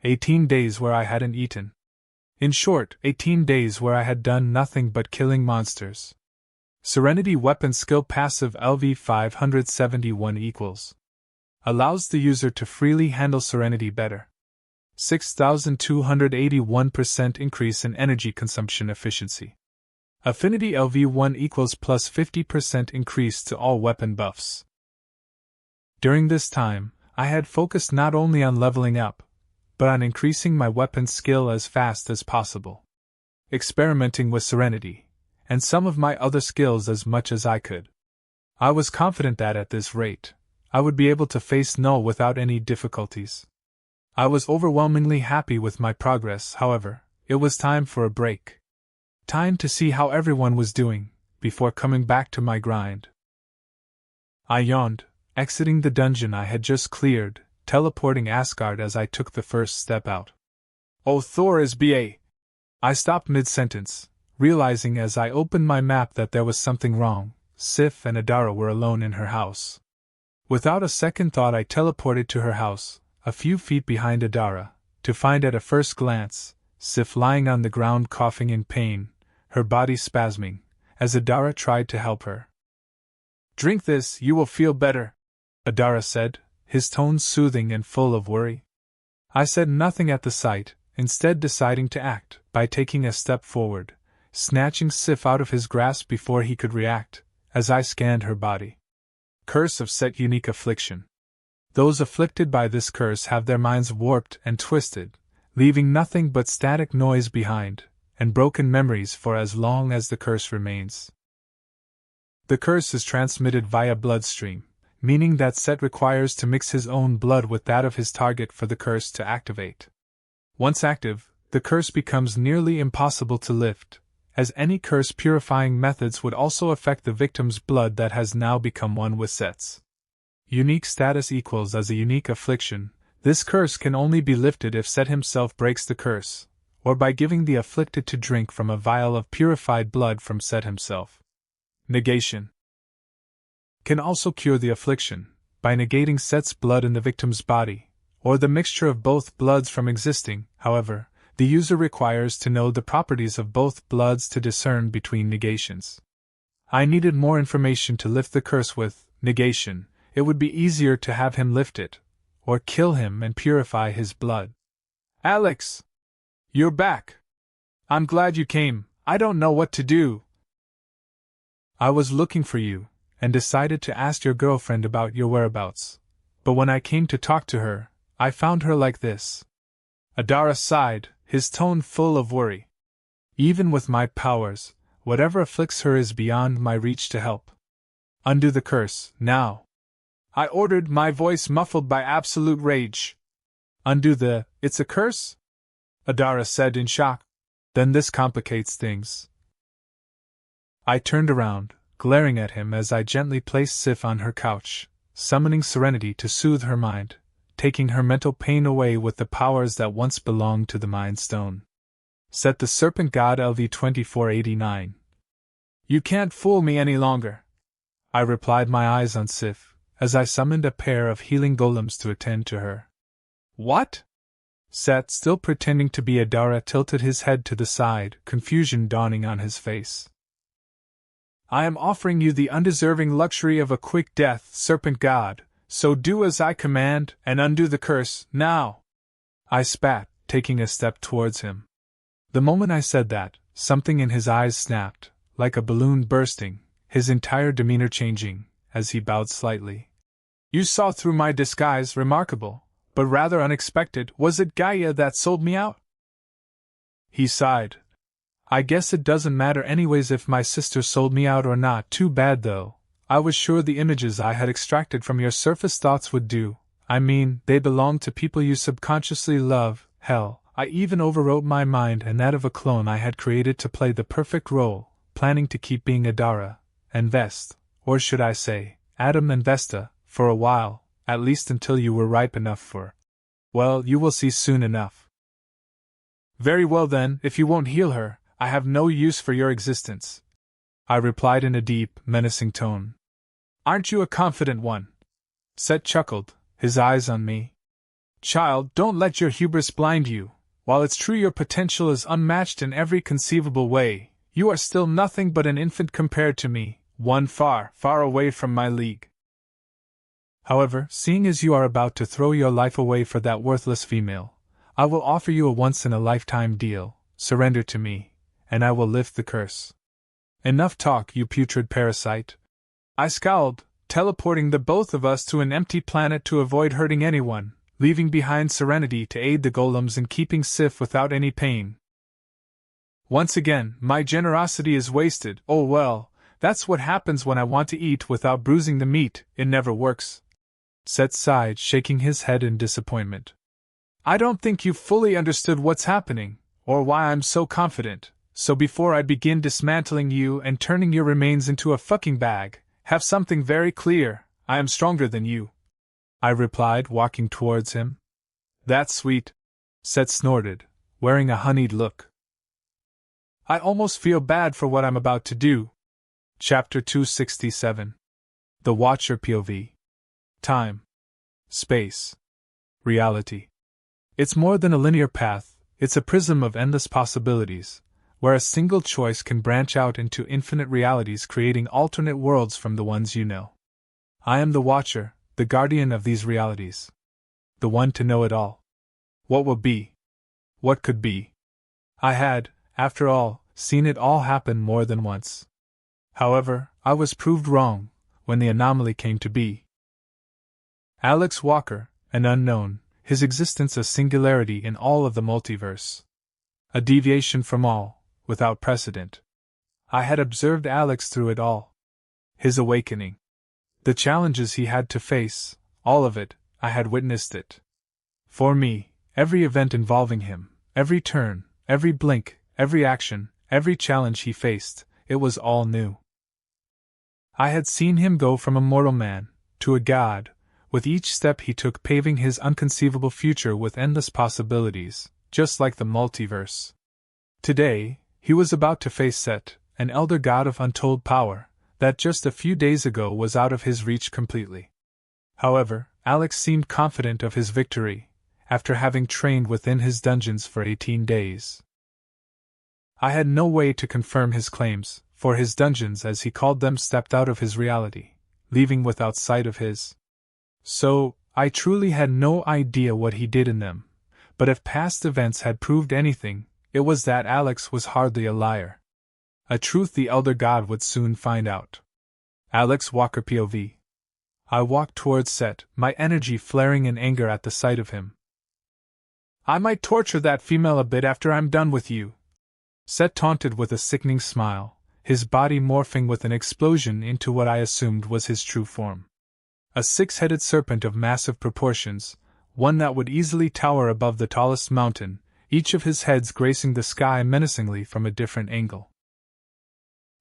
A: 18 days where I hadn't eaten. In short, 18 days where I had done nothing but killing monsters. Serenity Weapon Skill Passive LV 571 equals. Allows the user to freely handle Serenity better. 6,281% increase in energy consumption efficiency. Affinity LV1 equals plus 50% increase to all weapon buffs. During this time, I had focused not only on leveling up, but on increasing my weapon skill as fast as possible. Experimenting with Serenity, and some of my other skills as much as I could. I was confident that at this rate, I would be able to face Null without any difficulties. I was overwhelmingly happy with my progress, however, it was time for a break. Time to see how everyone was doing, before coming back to my grind. I yawned, exiting the dungeon I had just cleared, teleporting Asgard as I took the first step out. Oh, Thor is BA! I stopped mid-sentence, realizing as I opened my map that there was something wrong. Sif and Adara were alone in her house. Without a second thought I teleported to her house, a few feet behind Adara, to find at a first glance, Sif lying on the ground coughing in pain, her body spasming, as Adara tried to help her. Drink this, you will feel better, Adara said, his tone soothing and full of worry. I said nothing at the sight, instead deciding to act, by taking a step forward, snatching Sif out of his grasp before he could react, as I scanned her body. Curse of Set Unique Affliction. Those afflicted by this curse have their minds warped and twisted, leaving nothing but static noise behind, and broken memories for as long as the curse remains. The curse is transmitted via bloodstream, meaning that Set requires to mix his own blood with that of his target for the curse to activate. Once active, the curse becomes nearly impossible to lift, as any curse-purifying methods would also affect the victim's blood that has now become one with Set's. Unique status equals as a unique affliction. This curse can only be lifted if Set himself breaks the curse, or by giving the afflicted to drink from a vial of purified blood from Set himself. Negation can also cure the affliction, by negating Set's blood in the victim's body, or the mixture of both bloods from existing. However, the user requires to know the properties of both bloods to discern between negations. I needed more information to lift the curse with negation. It would be easier to have him lift it, or kill him and purify his blood. Alex! You're back! I'm glad you came. I don't know what to do. I was looking for you, and decided to ask your girlfriend about your whereabouts. But when I came to talk to her, I found her like this. Adara sighed, his tone full of worry. Even with my powers, whatever afflicts her is beyond my reach to help. Undo the curse, now. I ordered, my voice muffled by absolute rage. Undo the, it's a curse? Adara said in shock. Then this complicates things. I turned around, glaring at him as I gently placed Sif on her couch, summoning serenity to soothe her mind, taking her mental pain away with the powers that once belonged to the Mind Stone. Set the Serpent God LV 2489. You can't fool me any longer, I replied, my eyes on Sif, as I summoned a pair of healing golems to attend to her. What? Set, still pretending to be Adara, tilted his head to the side, confusion dawning on his face. I am offering you the undeserving luxury of a quick death, Serpent God, so do as I command and undo the curse, now. I spat, taking a step towards him. The moment I said that, something in his eyes snapped, like a balloon bursting, his entire demeanor changing, as he bowed slightly. You saw through my disguise, remarkable, but rather unexpected. Was it Gaia that sold me out? He sighed. I guess it doesn't matter anyways if my sister sold me out or not. Too bad though. I was sure the images I had extracted from your surface thoughts would do. I mean, they belong to people you subconsciously love. Hell, I even overwrote my mind and that of a clone I had created to play the perfect role, planning to keep being Adara and Vest, or should I say, Adam and Vesta, for a while, at least until you were ripe enough for. Well, you will see soon enough. Very well then, if you won't heal her, I have no use for your existence, I replied in a deep, menacing tone. Aren't you a confident one? Set chuckled, his eyes on me. Child, don't let your hubris blind you. While it's true your potential is unmatched in every conceivable way, you are still nothing but an infant compared to me, one far, far away from my league. However, seeing as you are about to throw your life away for that worthless female, I will offer you a once-in-a-lifetime deal. Surrender to me, and I will lift the curse. Enough talk, you putrid parasite. I scowled, teleporting the both of us to an empty planet to avoid hurting anyone, leaving behind Serenity to aid the golems in keeping Sif without any pain. Once again, my generosity is wasted. Oh well, that's what happens when I want to eat without bruising the meat. It never works. Set sighed, shaking his head in disappointment. I don't think you've fully understood what's happening, or why I'm so confident, so before I begin dismantling you and turning your remains into a fucking bag, have something very clear: I am stronger than you, I replied, walking towards him. That's sweet, Set snorted, wearing a honeyed look. I almost feel bad for what I'm about to do. Chapter 267. The Watcher POV. Time. Space. Reality. It's more than a linear path, it's a prism of endless possibilities, where a single choice can branch out into infinite realities, creating alternate worlds from the ones you know. I am the Watcher, the guardian of these realities. The one to know it all. What will be? What could be? I had, after all, seen it all happen more than once. However, I was proved wrong when the anomaly came to be. Alex Walker, an unknown, his existence a singularity in all of the multiverse. A deviation from all, without precedent. I had observed Alex through it all. His awakening. The challenges he had to face, all of it, I had witnessed it. For me, every event involving him, every turn, every blink, every action, every challenge he faced, it was all new. I had seen him go from a mortal man to a god, with each step he took paving his unconceivable future with endless possibilities, just like the multiverse. Today, he was about to face Set, an elder god of untold power, that just a few days ago was out of his reach completely. However, Alex seemed confident of his victory, after having trained within his dungeons for 18 days. I had no way to confirm his claims, for his dungeons, as he called them, stepped out of his reality, leaving without sight of his. So, I truly had no idea what he did in them, but if past events had proved anything, it was that Alex was hardly a liar. A truth the elder god would soon find out. Alex Walker POV. I walked towards Set, my energy flaring in anger at the sight of him. I might torture that female a bit after I'm done with you, Set taunted with a sickening smile, his body morphing with an explosion into what I assumed was his true form. A six-headed serpent of massive proportions, one that would easily tower above the tallest mountain, each of his heads gracing the sky menacingly from a different angle.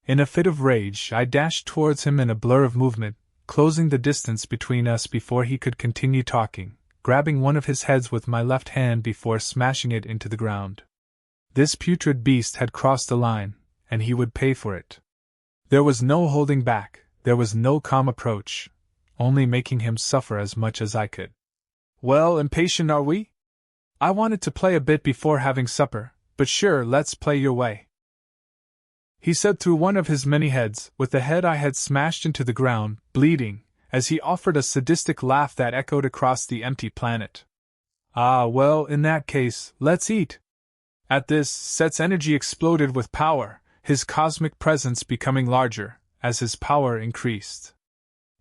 A: In a fit of rage, I dashed towards him in a blur of movement, closing the distance between us before he could continue talking, grabbing one of his heads with my left hand before smashing it into the ground. This putrid beast had crossed the line, and he would pay for it. There was no holding back, there was no calm approach, only making him suffer as much as I could. Well, impatient are we? I wanted to play a bit before having supper, but sure, let's play your way, he said through one of his many heads, with the head I had smashed into the ground, bleeding, as he offered a sadistic laugh that echoed across the empty planet. Ah, well, in that case, let's eat. At this, Set's energy exploded with power, his cosmic presence becoming larger, as his power increased.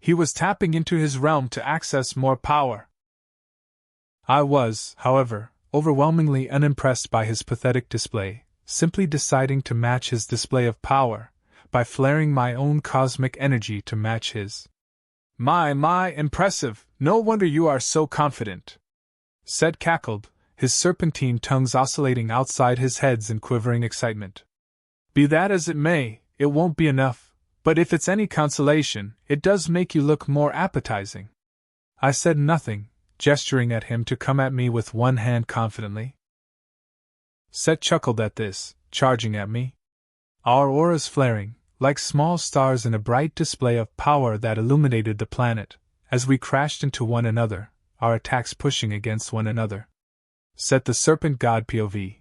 A: He was tapping into his realm to access more power. I was, however, overwhelmingly unimpressed by his pathetic display, simply deciding to match his display of power, by flaring my own cosmic energy to match his. My, impressive, no wonder you are so confident, Set cackled, his serpentine tongues oscillating outside his heads in quivering excitement. Be that as it may, it won't be enough, but if it's any consolation, it does make you look more appetizing. I said nothing, gesturing at him to come at me with one hand confidently. Set chuckled at this, charging at me. Our auras flaring, like small stars in a bright display of power that illuminated the planet, as we crashed into one another, our attacks pushing against one another. Set the serpent god POV.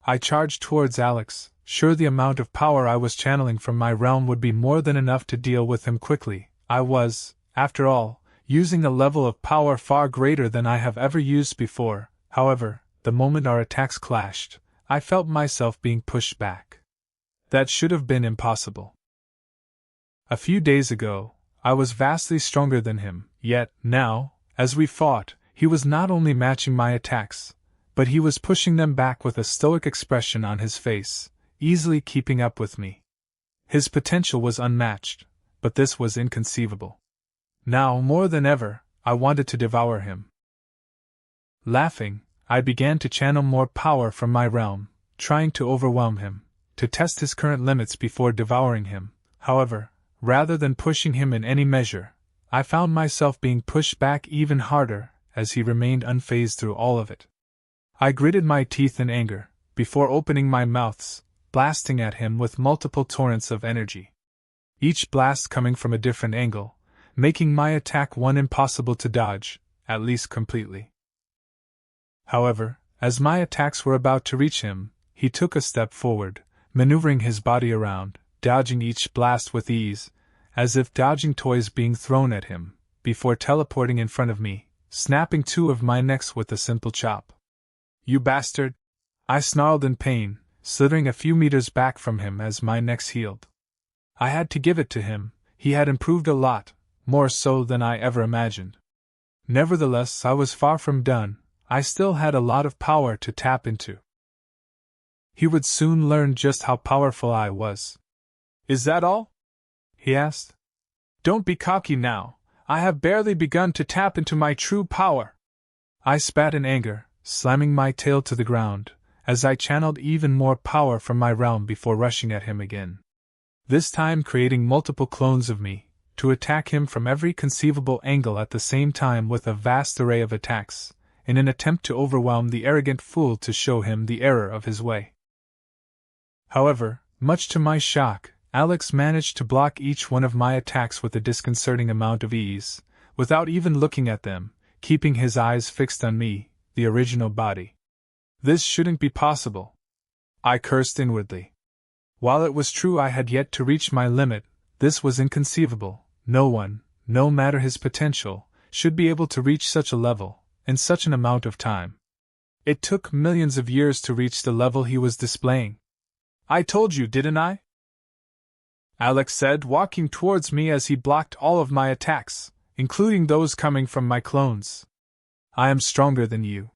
A: I charged towards Alex, sure the amount of power I was channeling from my realm would be more than enough to deal with him quickly. I was, after all, using a level of power far greater than I have ever used before. However, the moment our attacks clashed, I felt myself being pushed back. That should have been impossible. A few days ago, I was vastly stronger than him, yet, now, as we fought, he was not only matching my attacks, but he was pushing them back with a stoic expression on his face, easily keeping up with me. His potential was unmatched, but this was inconceivable. Now, more than ever, I wanted to devour him. Laughing, I began to channel more power from my realm, trying to overwhelm him, to test his current limits before devouring him. However, rather than pushing him in any measure, I found myself being pushed back even harder, as he remained unfazed through all of it. I gritted my teeth in anger, before opening my mouths, blasting at him with multiple torrents of energy. Each blast coming from a different angle, making my attack one impossible to dodge, at least completely. However, as my attacks were about to reach him, he took a step forward, maneuvering his body around, dodging each blast with ease, as if dodging toys being thrown at him, before teleporting in front of me, snapping two of my necks with a simple chop. You bastard! I snarled in pain, slithering a few meters back from him as my necks healed. I had to give it to him, he had improved a lot, more so than I ever imagined. Nevertheless, I was far from done. I still had a lot of power to tap into. He would soon learn just how powerful I was. Is that all? He asked. Don't be cocky now, I have barely begun to tap into my true power. I spat in anger, slamming my tail to the ground, as I channeled even more power from my realm before rushing at him again. This time creating multiple clones of me, to attack him from every conceivable angle at the same time with a vast array of attacks, in an attempt to overwhelm the arrogant fool to show him the error of his way. However, much to my shock, Alex managed to block each one of my attacks with a disconcerting amount of ease, without even looking at them, keeping his eyes fixed on me, the original body. This shouldn't be possible. I cursed inwardly. While it was true I had yet to reach my limit, this was inconceivable. No one, no matter his potential, should be able to reach such a level, in such an amount of time. It took millions of years to reach the level he was displaying. I told you, didn't I? Alex said, walking towards me as he blocked all of my attacks, including those coming from my clones. I am stronger than you.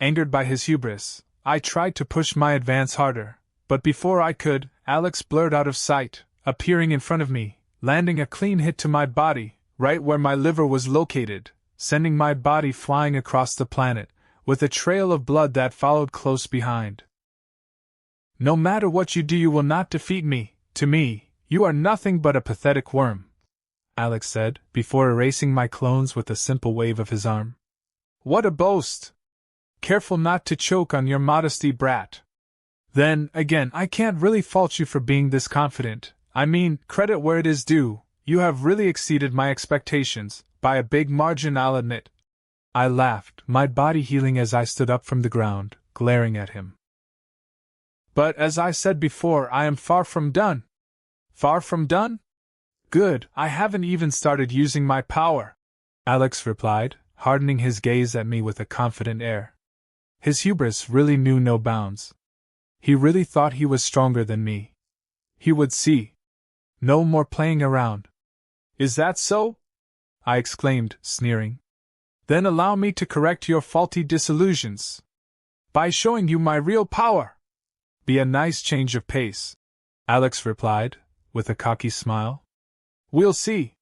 A: Angered by his hubris, I tried to push my advance harder, but before I could, Alex blurred out of sight, appearing in front of me, landing a clean hit to my body, right where my liver was located, sending my body flying across the planet, with a trail of blood that followed close behind. No matter what you do, you will not defeat me. To me, you are nothing but a pathetic worm, Alex said, before erasing my clones with a simple wave of his arm. What a boast! Careful not to choke on your modesty, brat. Then, again, I can't really fault you for being this confident. I mean, credit where it is due, you have really exceeded my expectations, by a big margin, I'll admit. I laughed, my body healing as I stood up from the ground, glaring at him. But as I said before, I am far from done. Far from done? Good, I haven't even started using my power, Alex replied, hardening his gaze at me with a confident air. His hubris really knew no bounds. He really thought he was stronger than me. He would see. No more playing around. Is that so? I exclaimed, sneering. Then allow me to correct your faulty disillusions by showing you my real power. Be a nice change of pace, Alex replied, with a cocky smile. We'll see.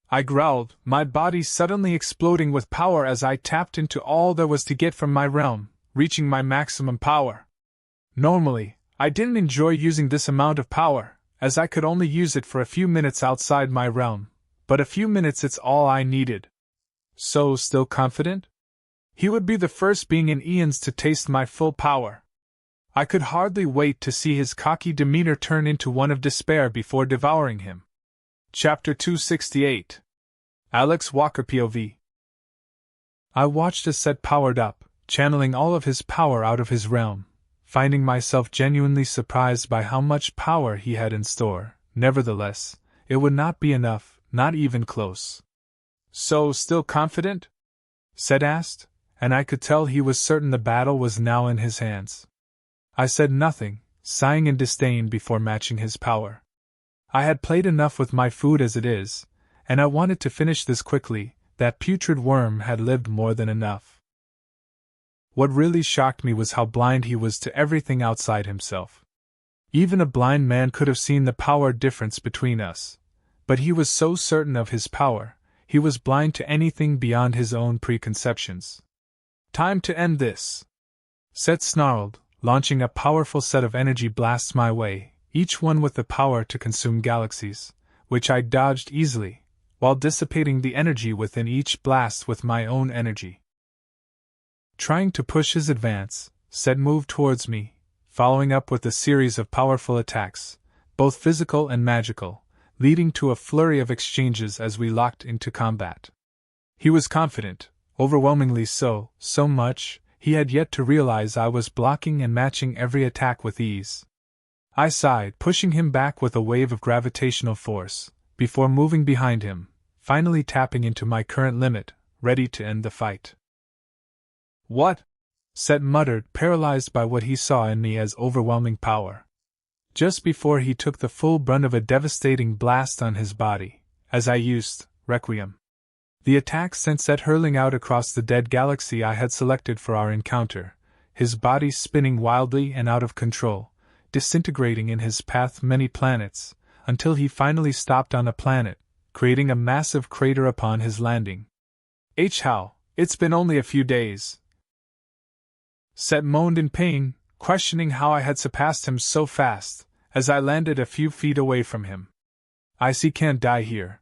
A: I growled, my body suddenly exploding with power as I tapped into all there was to get from my realm, reaching my maximum power. Normally, I didn't enjoy using this amount of power, as I could only use it for a few minutes outside my realm, but a few minutes it's all I needed. So, still confident? He would be the first being in eons to taste my full power. I could hardly wait to see his cocky demeanor turn into one of despair before devouring him. Chapter 268. Alex Walker POV. I watched as Set powered up, channeling all of his power out of his realm, finding myself genuinely surprised by how much power he had in store. Nevertheless, it would not be enough, not even close. So, still confident? Set asked, and I could tell he was certain the battle was now in his hands. I said nothing, sighing in disdain before matching his power. I had played enough with my food as it is, and I wanted to finish this quickly. That putrid worm had lived more than enough. What really shocked me was how blind he was to everything outside himself. Even a blind man could have seen the power difference between us, but he was so certain of his power, he was blind to anything beyond his own preconceptions. Time to end this. Set snarled, launching a powerful set of energy blasts my way, each one with the power to consume galaxies, which I dodged easily, while dissipating the energy within each blast with my own energy. Trying to push his advance, Set moved towards me, following up with a series of powerful attacks, both physical and magical, leading to a flurry of exchanges as we locked into combat. He was confident, overwhelmingly so much, he had yet to realize I was blocking and matching every attack with ease. I sighed, pushing him back with a wave of gravitational force, before moving behind him, finally tapping into my current limit, ready to end the fight. What? Set muttered, paralyzed by what he saw in me as overwhelming power. Just before he took the full brunt of a devastating blast on his body, as I used Requiem. The attack sent Set hurling out across the dead galaxy I had selected for our encounter, his body spinning wildly and out of control, disintegrating in his path many planets, until he finally stopped on a planet, creating a massive crater upon his landing. How? It's been only a few days. Set moaned in pain, questioning how I had surpassed him so fast, as I landed a few feet away from him. I see can't die here,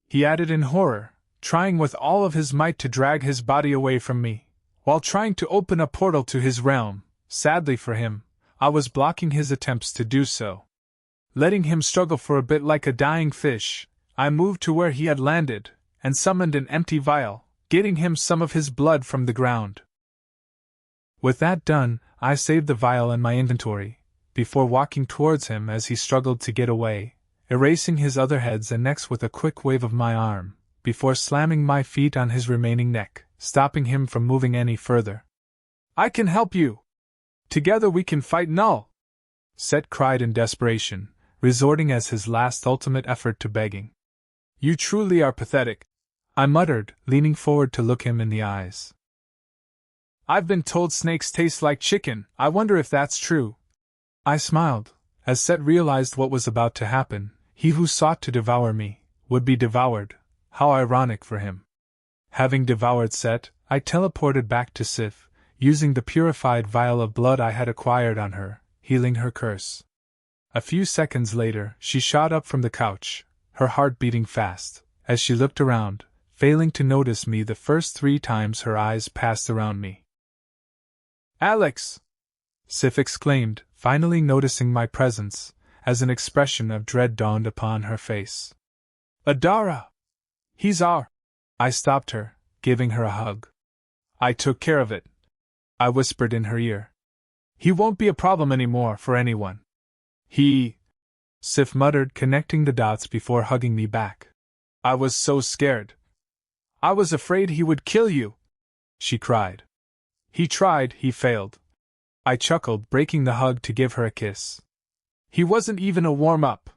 A: he added in horror, trying with all of his might to drag his body away from me, while trying to open a portal to his realm. Sadly for him, I was blocking his attempts to do so. Letting him struggle for a bit like a dying fish, I moved to where he had landed, and summoned an empty vial, getting him some of his blood from the ground. With that done, I saved the vial in my inventory, before walking towards him as he struggled to get away, erasing his other heads and necks with a quick wave of my arm, before slamming my feet on his remaining neck, stopping him from moving any further. I can help you! Together we can fight Null! Set cried in desperation, resorting as his last ultimate effort to begging. You truly are pathetic, I muttered, leaning forward to look him in the eyes. I've been told snakes taste like chicken, I wonder if that's true. I smiled, as Set realized what was about to happen. He who sought to devour me would be devoured. How ironic for him. Having devoured Set, I teleported back to Sif, using the purified vial of blood I had acquired on her, healing her curse. A few seconds later, she shot up from the couch, her heart beating fast, as she looked around, failing to notice me the first 3 times her eyes passed around me. Alex! Sif exclaimed, finally noticing my presence, as an expression of dread dawned upon her face. Adara! He's our... I stopped her, giving her a hug. I took care of it, I whispered in her ear. He won't be a problem anymore for anyone. He... Sif muttered, connecting the dots before hugging me back. I was so scared. I was afraid he would kill you, she cried. He tried, he failed. I chuckled, breaking the hug to give her a kiss. He wasn't even a warm-up.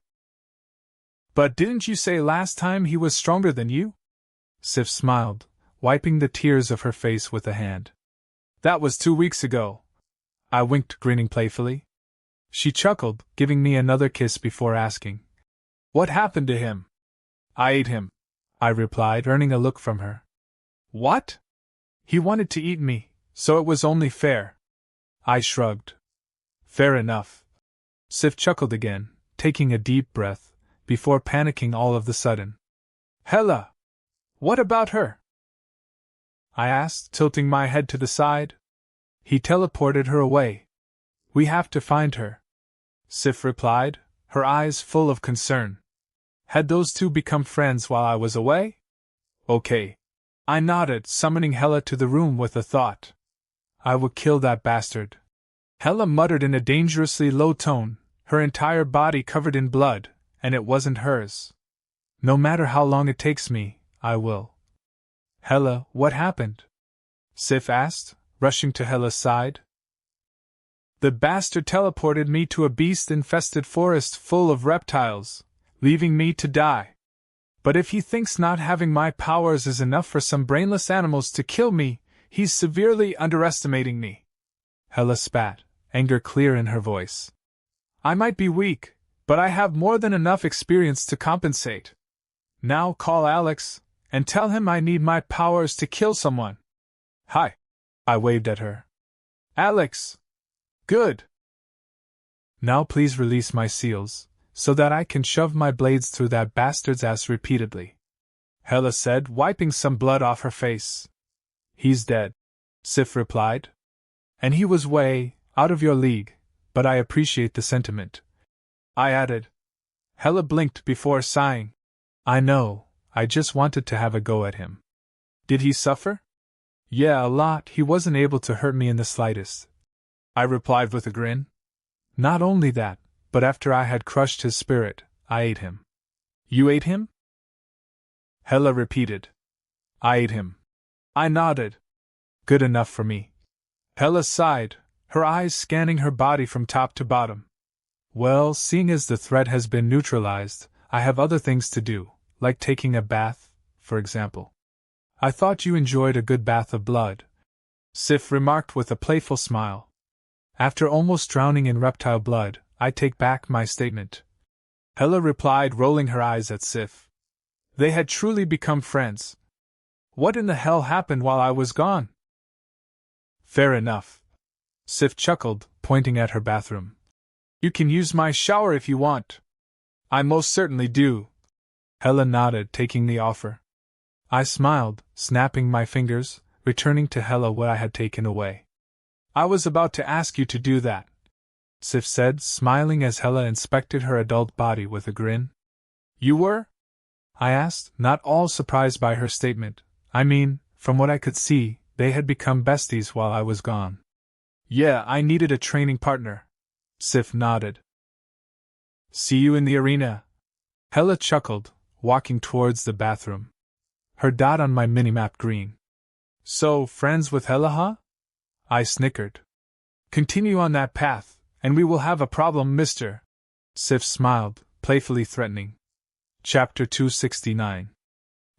A: But didn't you say last time he was stronger than you? Sif smiled, wiping the tears of her face with a hand. That was 2 weeks ago. I winked, grinning playfully. She chuckled, giving me another kiss before asking, What happened to him? I ate him, I replied, earning a look from her. What? He wanted to eat me, so it was only fair. I shrugged. Fair enough. Sif chuckled again, taking a deep breath, before panicking all of the sudden. Hela! What about her? I asked, tilting my head to the side. He teleported her away. We have to find her, Sif replied, her eyes full of concern. Had those two become friends while I was away? Okay. I nodded, summoning Hela to the room with a thought. I would kill that bastard. Hela muttered in a dangerously low tone, her entire body covered in blood, and it wasn't hers. No matter how long it takes me, I will. Hela, what happened? Sif asked, rushing to Hela's side. The bastard teleported me to a beast-infested forest full of reptiles, leaving me to die. But if he thinks not having my powers is enough for some brainless animals to kill me, he's severely underestimating me. Hela spat, anger clear in her voice. I might be weak, but I have more than enough experience to compensate. Now call Alex, and tell him I need my powers to kill someone. Hi. I waved at her. Alex! Good! Now please release my seals, so that I can shove my blades through that bastard's ass repeatedly, Hela said, wiping some blood off her face. He's dead, Sif replied. And he was way out of your league, but I appreciate the sentiment, I added. Hela blinked before sighing. I know, I just wanted to have a go at him. Did he suffer? Yeah, a lot. He wasn't able to hurt me in the slightest, I replied with a grin. Not only that, but after I had crushed his spirit, I ate him. You ate him? Hela repeated. I ate him. I nodded. Good enough for me. Hela sighed, her eyes scanning her body from top to bottom. Well, seeing as the threat has been neutralized, I have other things to do, like taking a bath, for example. I thought you enjoyed a good bath of blood, Sif remarked with a playful smile. After almost drowning in reptile blood, I take back my statement. Hella replied, rolling her eyes at Sif. They had truly become friends. What in the hell happened while I was gone? Fair enough. Sif chuckled, pointing at her bathroom. You can use my shower if you want. I most certainly do. Hella nodded, taking the offer. I smiled, snapping my fingers, returning to Hella what I had taken away. I was about to ask you to do that, Sif said, smiling as Hella inspected her adult body with a grin. You were? I asked, not all surprised by her statement. I mean, from what I could see, they had become besties while I was gone. Yeah, I needed a training partner. Sif nodded. See you in the arena. Hella chuckled, walking towards the bathroom. Her dot on my minimap green. So, friends with Hella, huh? I snickered. Continue on that path, and we will have a problem, mister. Sif smiled, playfully threatening. Chapter 269.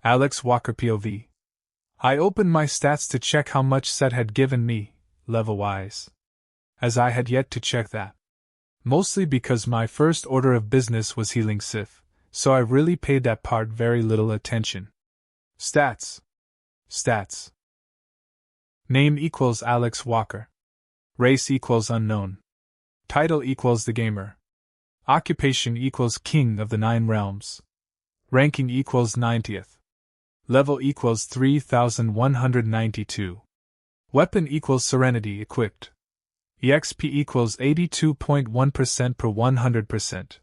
A: Alex Walker POV. I opened my stats to check how much Set had given me, level-wise. As I had yet to check that. Mostly because my first order of business was healing Sif, so I really paid that part very little attention. Stats. Stats. Name equals Alex Walker. Race equals unknown. Title equals the gamer. Occupation equals King of the Nine Realms. Ranking equals 90th. Level equals 3192. Weapon equals Serenity equipped. EXP equals 82.1% per 100%.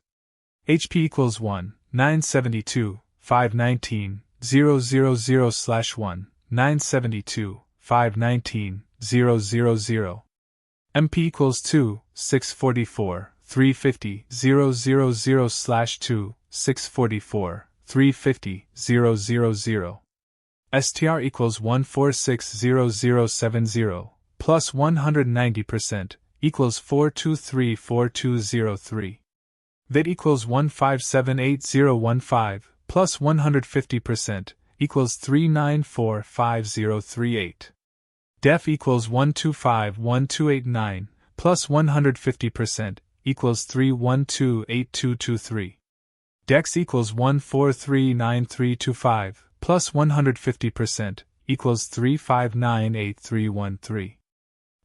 A: HP equals 1, 972, 519, 000/1, 972, 519, 000. MP equals 2, 644, 350, 000/2, 644, 350, 000. STR equals 1460070, plus 190%, equals 4234203. VIT equals 1578015, plus 150%, equals 3945038. Def equals 1251289, plus 150%, equals 3128223. Dex equals 1439325, plus 150%, equals 3598313.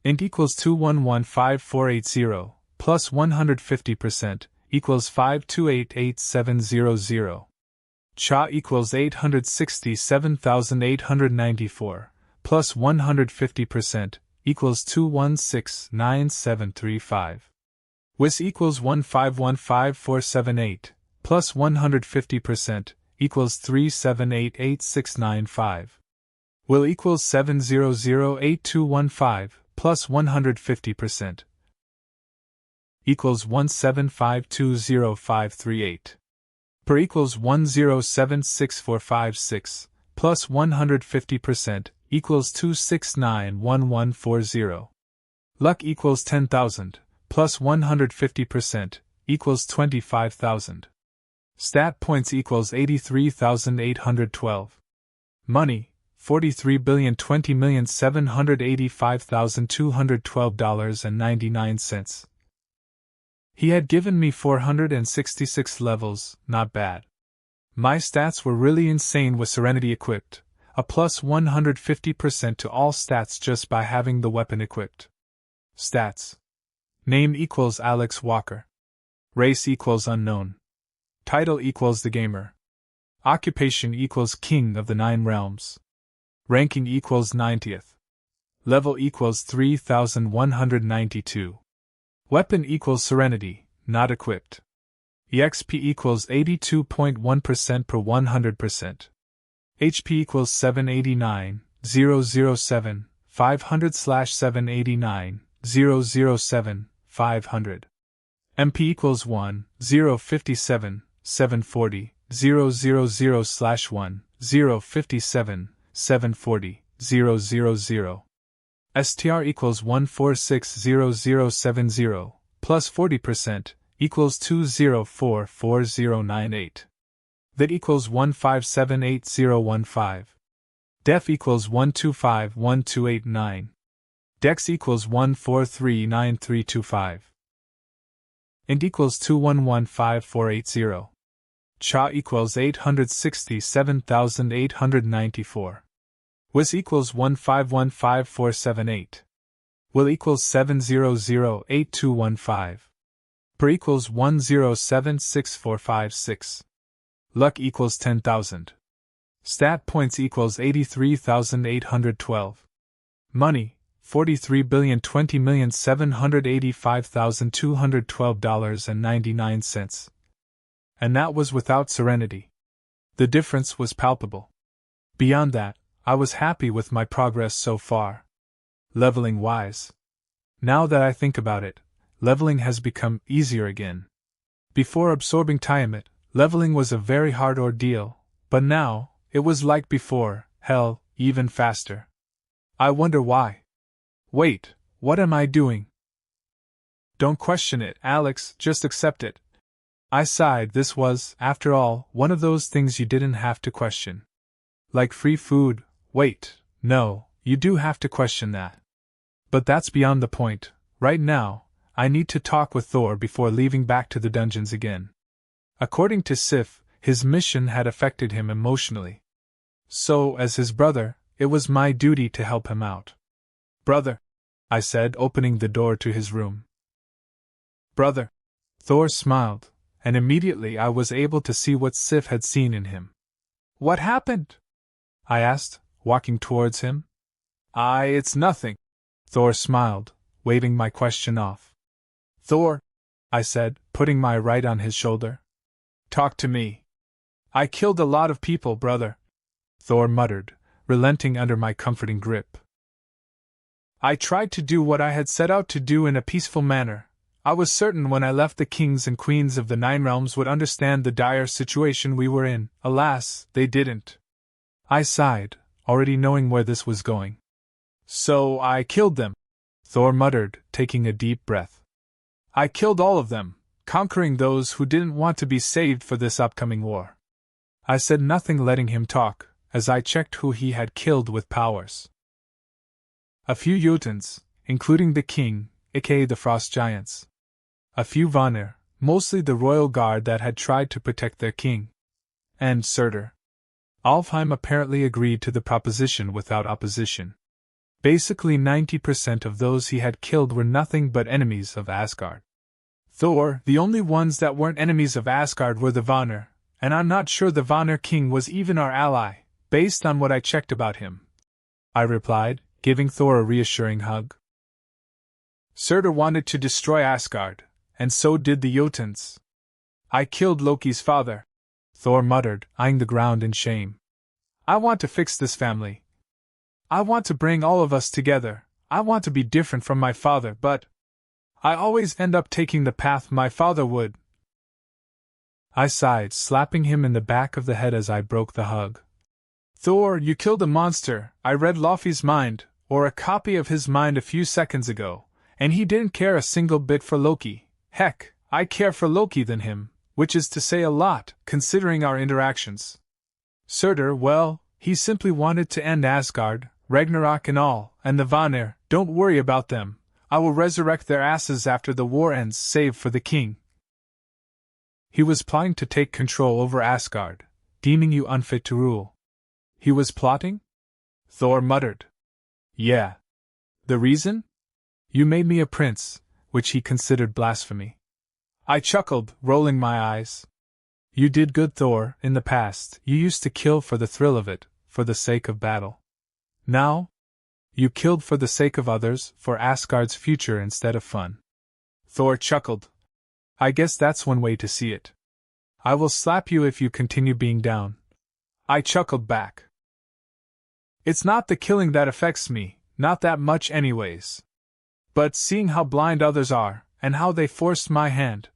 A: Int equals 2115480, plus 150%, equals 5288700. Cha equals 867894, plus 150%, equals 2169735. Wis equals 1515478, plus 150%, equals 3788695. Will equals 7008215, plus 150%, equals 175200538. Per equals 1076456, plus 150%, equals 2691140. Luck equals 10,000, plus 150%, equals 25,000. Stat points equals 83,812. Money, $43,020,785,212.99. He had given me 466 levels, not bad. My stats were really insane with Serenity equipped, a plus 150% to all stats just by having the weapon equipped. Stats. Name equals Alex Walker. Race equals unknown. Title equals the gamer. Occupation equals King of the Nine Realms. Ranking equals 90th. Level equals 3192. Weapon equals Serenity, not equipped. EXP equals 82.1% per 100%. HP equals 789, 007, 500/789, 007, 500. MP equals 1, 057, 740, 000/1, 057, 740, 000. STR equals 1460070, plus 40%, equals 2044098. VIT equals 1578015. Def equals 1251289. Dex equals 1439325. Int equals 2115480. Cha equals 867,894. Wis equals 1515478. Will equals 7008215. Per equals 1076456. Luck equals 10,000. Stat points equals 83,812. Money, $43,020,785,212.99. And that was without serenity. The difference was palpable. Beyond that, I was happy with my progress so far. Leveling wise. Now that I think about it, leveling has become easier again. Before absorbing Tiamat, leveling was a very hard ordeal, but now, it was like before, hell, even faster. I wonder why. Wait, what am I doing? Don't question it, Alex, just accept it. I sighed. This was, after all, one of those things you didn't have to question. Like free food. Wait, no, you do have to question that. But that's beyond the point. Right now, I need to talk with Thor before leaving back to the dungeons again. According to Sif, his mission had affected him emotionally. So, as his brother, it was my duty to help him out. Brother, I said, opening the door to his room. Brother. Thor smiled, and immediately I was able to see what Sif had seen in him. What happened? I asked, walking towards him. It's nothing. Thor smiled, waving my question off. Thor, I said, putting my right on his shoulder. Talk to me. I killed a lot of people, brother. Thor muttered, relenting under my comforting grip. I tried to do what I had set out to do in a peaceful manner. I was certain when I left the kings and queens of the Nine Realms would understand the dire situation we were in. Alas, they didn't. I sighed, already knowing where this was going. So I killed them, Thor muttered, taking a deep breath. I killed all of them, conquering those who didn't want to be saved for this upcoming war. I said nothing, letting him talk, as I checked who he had killed with powers. A few Jotuns, including the king, aka the Frost Giants. A few Vanir, mostly the royal guard that had tried to protect their king. And Surtur. Alfheim apparently agreed to the proposition without opposition. Basically 90% of those he had killed were nothing but enemies of Asgard. Thor, the only ones that weren't enemies of Asgard were the Vanir, and I'm not sure the Vanir king was even our ally, based on what I checked about him. I replied, giving Thor a reassuring hug. Surtur wanted to destroy Asgard, and so did the Jotuns. I killed Loki's father, Thor muttered, eyeing the ground in shame. I want to fix this family. I want to bring all of us together. I want to be different from my father, but I always end up taking the path my father would. I sighed, slapping him in the back of the head as I broke the hug. Thor, you killed a monster. I read Laufey's mind, or a copy of his mind a few seconds ago, and he didn't care a single bit for Loki. Heck, I care for Loki than him, which is to say a lot, considering our interactions. Surtur, well, he simply wanted to end Asgard, Ragnarok and all, and the Vanir, don't worry about them. I will resurrect their asses after the war ends, save for the king. He was plotting to take control over Asgard, deeming you unfit to rule. He was plotting? Thor muttered. Yeah. The reason? You made me a prince, which he considered blasphemy. I chuckled, rolling my eyes. You did good, Thor, in the past. You used to kill for the thrill of it, for the sake of battle. Now? You killed for the sake of others, for Asgard's future instead of fun. Thor chuckled. I guess that's one way to see it. I will slap you if you continue being down. I chuckled back. It's not the killing that affects me, not that much anyways. But seeing how blind others are, and how they forced my hand.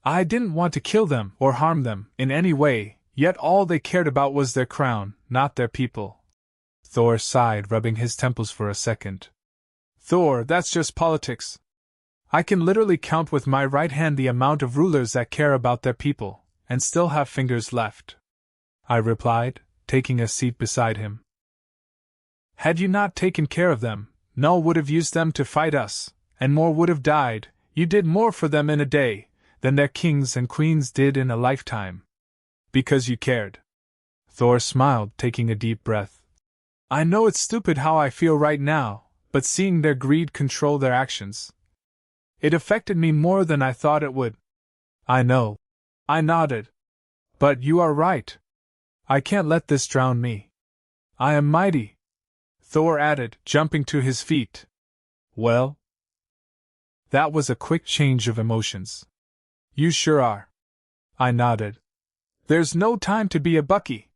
A: I didn't want to kill them or harm them in any way, yet all they cared about was their crown, not their people. Thor sighed, rubbing his temples for a second. Thor, that's just politics. I can literally count with my right hand the amount of rulers that care about their people, and still have fingers left. I replied, taking a seat beside him. Had you not taken care of them, Null would have used them to fight us, and more would have died. You did more for them in a day than their kings and queens did in a lifetime. Because you cared. Thor smiled, taking a deep breath. I know it's stupid how I feel right now, but seeing their greed control their actions, it affected me more than I thought it would. I know. I nodded. But you are right. I can't let this drown me. I am mighty, Thor added, jumping to his feet. Well? That was a quick change of emotions. You sure are. I nodded. There's no time to be a Bucky.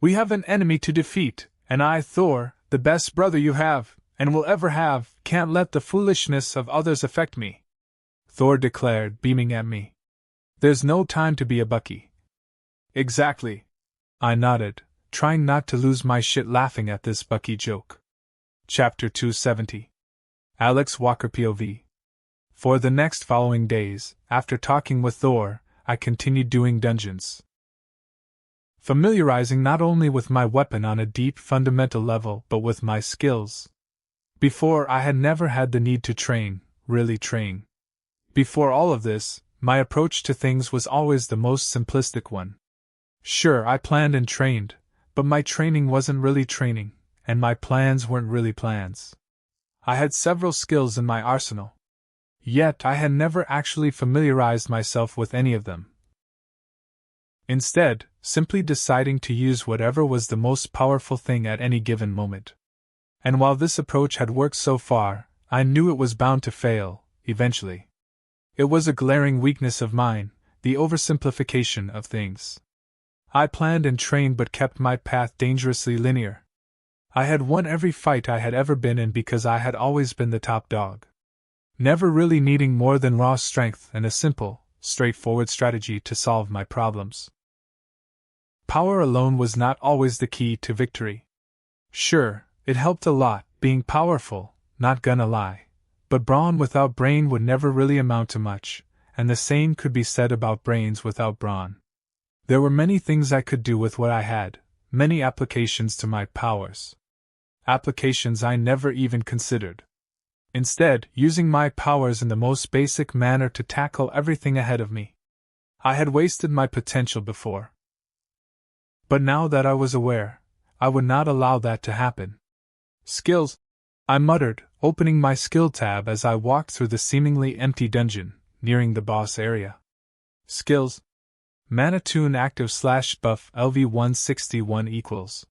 A: We have an enemy to defeat, and I, Thor, the best brother you have, and will ever have, can't let the foolishness of others affect me, Thor declared, beaming at me. There's no time to be a Bucky. Exactly. I nodded, trying not to lose my shit laughing at this Bucky joke. Chapter 270. Alex Walker POV. For the next following days, after talking with Thor, I continued doing dungeons. Familiarizing not only with my weapon on a deep fundamental level but with my skills. Before, I had never had the need to train, really train. Before all of this, my approach to things was always the most simplistic one. Sure, I planned and trained, but my training wasn't really training, and my plans weren't really plans. I had several skills in my arsenal. Yet I had never actually familiarized myself with any of them. Instead, simply deciding to use whatever was the most powerful thing at any given moment. And while this approach had worked so far, I knew it was bound to fail, eventually. It was a glaring weakness of mine, the oversimplification of things. I planned and trained but kept my path dangerously linear. I had won every fight I had ever been in because I had always been the top dog. Never really needing more than raw strength and a simple, straightforward strategy to solve my problems. Power alone was not always the key to victory. Sure, it helped a lot, being powerful, not gonna lie, but brawn without brain would never really amount to much, and the same could be said about brains without brawn. There were many things I could do with what I had, many applications to my powers. Applications I never even considered. Instead, using my powers in the most basic manner to tackle everything ahead of me. I had wasted my potential before. But now that I was aware, I would not allow that to happen. Skills, I muttered, opening my skill tab as I walked through the seemingly empty dungeon, nearing the boss area. Skills. Mana Tune active /buff LV161 equals.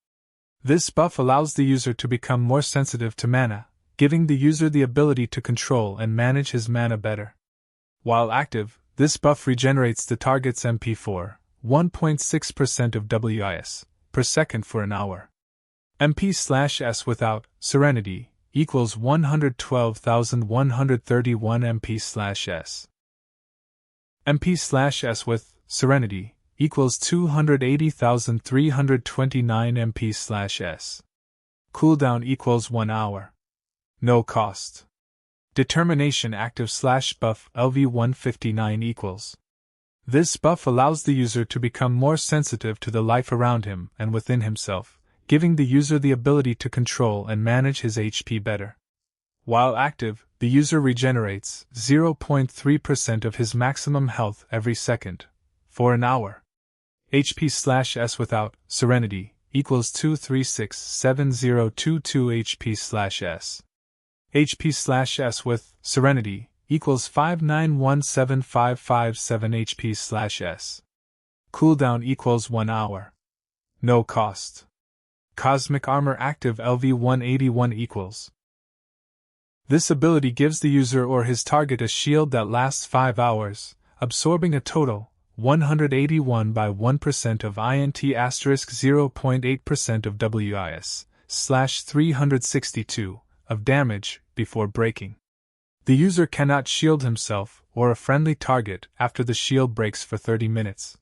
A: This buff allows the user to become more sensitive to mana, giving the user the ability to control and manage his mana better. While active, this buff regenerates the target's MP for 1.6% of WIS per second for an hour. MP/S without Serenity equals 112,131 MP/S. MP/S with Serenity equals 280,329 MP/S. Cooldown equals 1 hour. No cost. Determination active /buff LV159 equals. This buff allows the user to become more sensitive to the life around him and within himself, giving the user the ability to control and manage his HP better. While active, the user regenerates 0.3% of his maximum health every second, for an hour. HP/S without Serenity equals 2367022 HP/S. HP/S with Serenity equals 5917557 HP/S. Cooldown equals 1 hour. No cost. Cosmic Armor active LV181 equals. This ability gives the user or his target a shield that lasts 5 hours, absorbing a total 181 by 1% of INT asterisk 0.8% of WIS /362 of damage before breaking. The user cannot shield himself or a friendly target after the shield breaks for 30 minutes.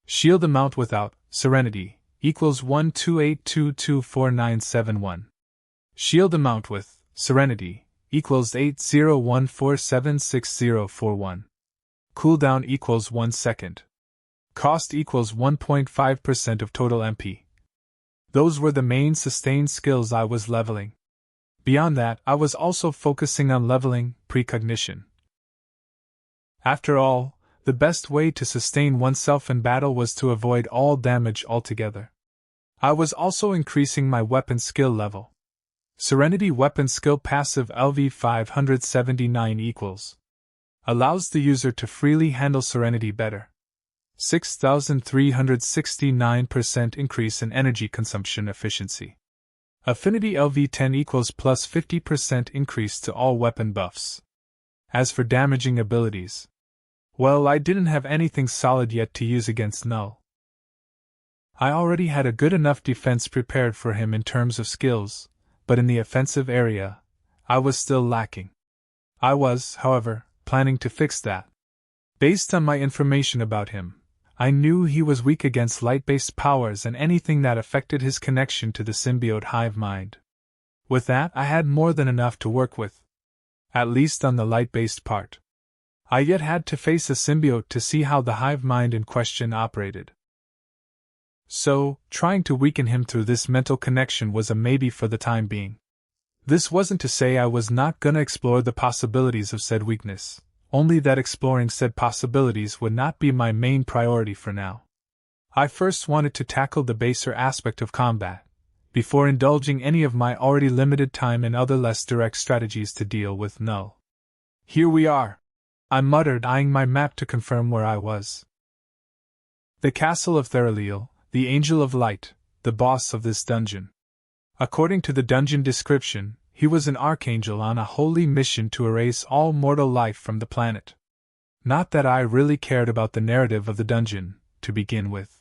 A: Shield amount without Serenity equals 128224971. Shield amount with Serenity equals 801476041. Cooldown equals 1 second. Cost equals 1.5% of total MP. Those were the main sustained skills I was leveling. Beyond that, I was also focusing on leveling precognition. After all, the best way to sustain oneself in battle was to avoid all damage altogether. I was also increasing my weapon skill level. Serenity Weapon Skill Passive LV 579 equals. Allows the user to freely handle Serenity better. 6,369% increase in energy consumption efficiency. Affinity LV10 equals plus 50% increase to all weapon buffs. As for damaging abilities, well, I didn't have anything solid yet to use against Null. I already had a good enough defense prepared for him in terms of skills, but in the offensive area, I was still lacking. I was, however, planning to fix that. Based on my information about him, I knew he was weak against light-based powers and anything that affected his connection to the symbiote hive mind. With that, I had more than enough to work with, at least on the light-based part. I yet had to face a symbiote to see how the hive mind in question operated. So, trying to weaken him through this mental connection was a maybe for the time being. This wasn't to say I was not gonna explore the possibilities of said weakness, only that exploring said possibilities would not be my main priority for now. I first wanted to tackle the baser aspect of combat, before indulging any of my already limited time in other less direct strategies to deal with Null. Here we are, I muttered, eyeing my map to confirm where I was. The castle of Theraliel, the Angel of Light, the boss of this dungeon. According to the dungeon description, he was an archangel on a holy mission to erase all mortal life from the planet. Not that I really cared about the narrative of the dungeon, to begin with.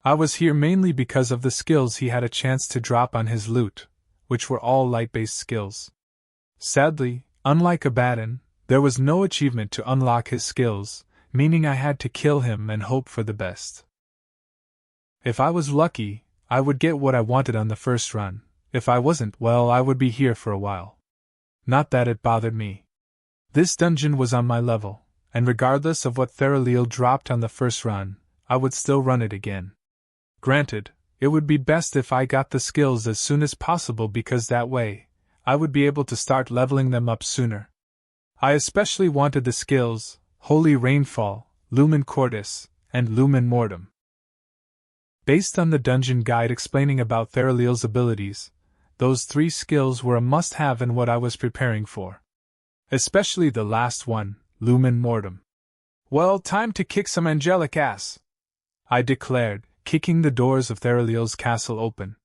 A: I was here mainly because of the skills he had a chance to drop on his loot, which were all light-based skills. Sadly, unlike Abaddon, there was no achievement to unlock his skills, meaning I had to kill him and hope for the best. If I was lucky, I would get what I wanted on the first run. If I wasn't, well, I would be here for a while. Not that it bothered me. This dungeon was on my level, and regardless of what Theraliel dropped on the first run, I would still run it again. Granted, it would be best if I got the skills as soon as possible because that way, I would be able to start leveling them up sooner. I especially wanted the skills, Holy Rainfall, Lumen Cordis, and Lumen Mortem. Based on the dungeon guide explaining about Theraliel's abilities, those three skills were a must-have in what I was preparing for. Especially the last one, Lumen Mortem. Well, time to kick some angelic ass, I declared, kicking the doors of Theraliel's castle open,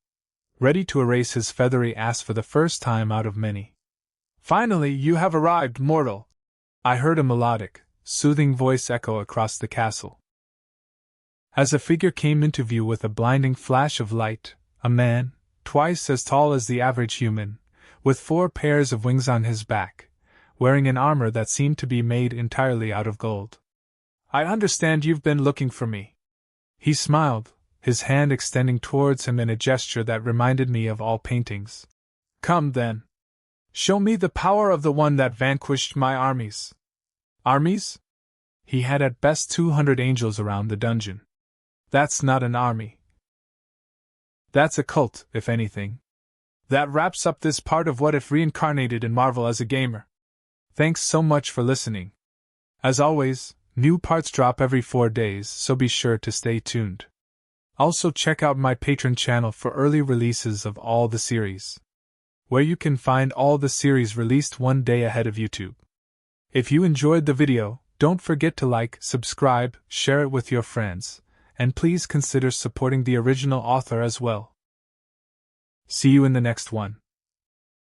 A: ready to erase his feathery ass for the first time out of many. Finally, you have arrived, mortal, I heard a melodic, soothing voice echo across the castle. As a figure came into view with a blinding flash of light, a man, twice as tall as the average human, with 4 pairs of wings on his back, wearing an armor that seemed to be made entirely out of gold. I understand you've been looking for me. He smiled, his hand extending towards him in a gesture that reminded me of all paintings. Come then. Show me the power of the one that vanquished my armies. Armies? He had at best 200 angels around the dungeon. That's not an army. That's a cult, if anything. That wraps up this part of What If Reincarnated in Marvel as a gamer. Thanks so much for listening. As always, new parts drop every 4 days, so be sure to stay tuned. Also check out my Patreon channel for early releases of all the series, where you can find all the series released 1 day ahead of YouTube. If you enjoyed the video, don't forget to like, subscribe, share it with your friends, and please consider supporting the original author as well. See you in the next one.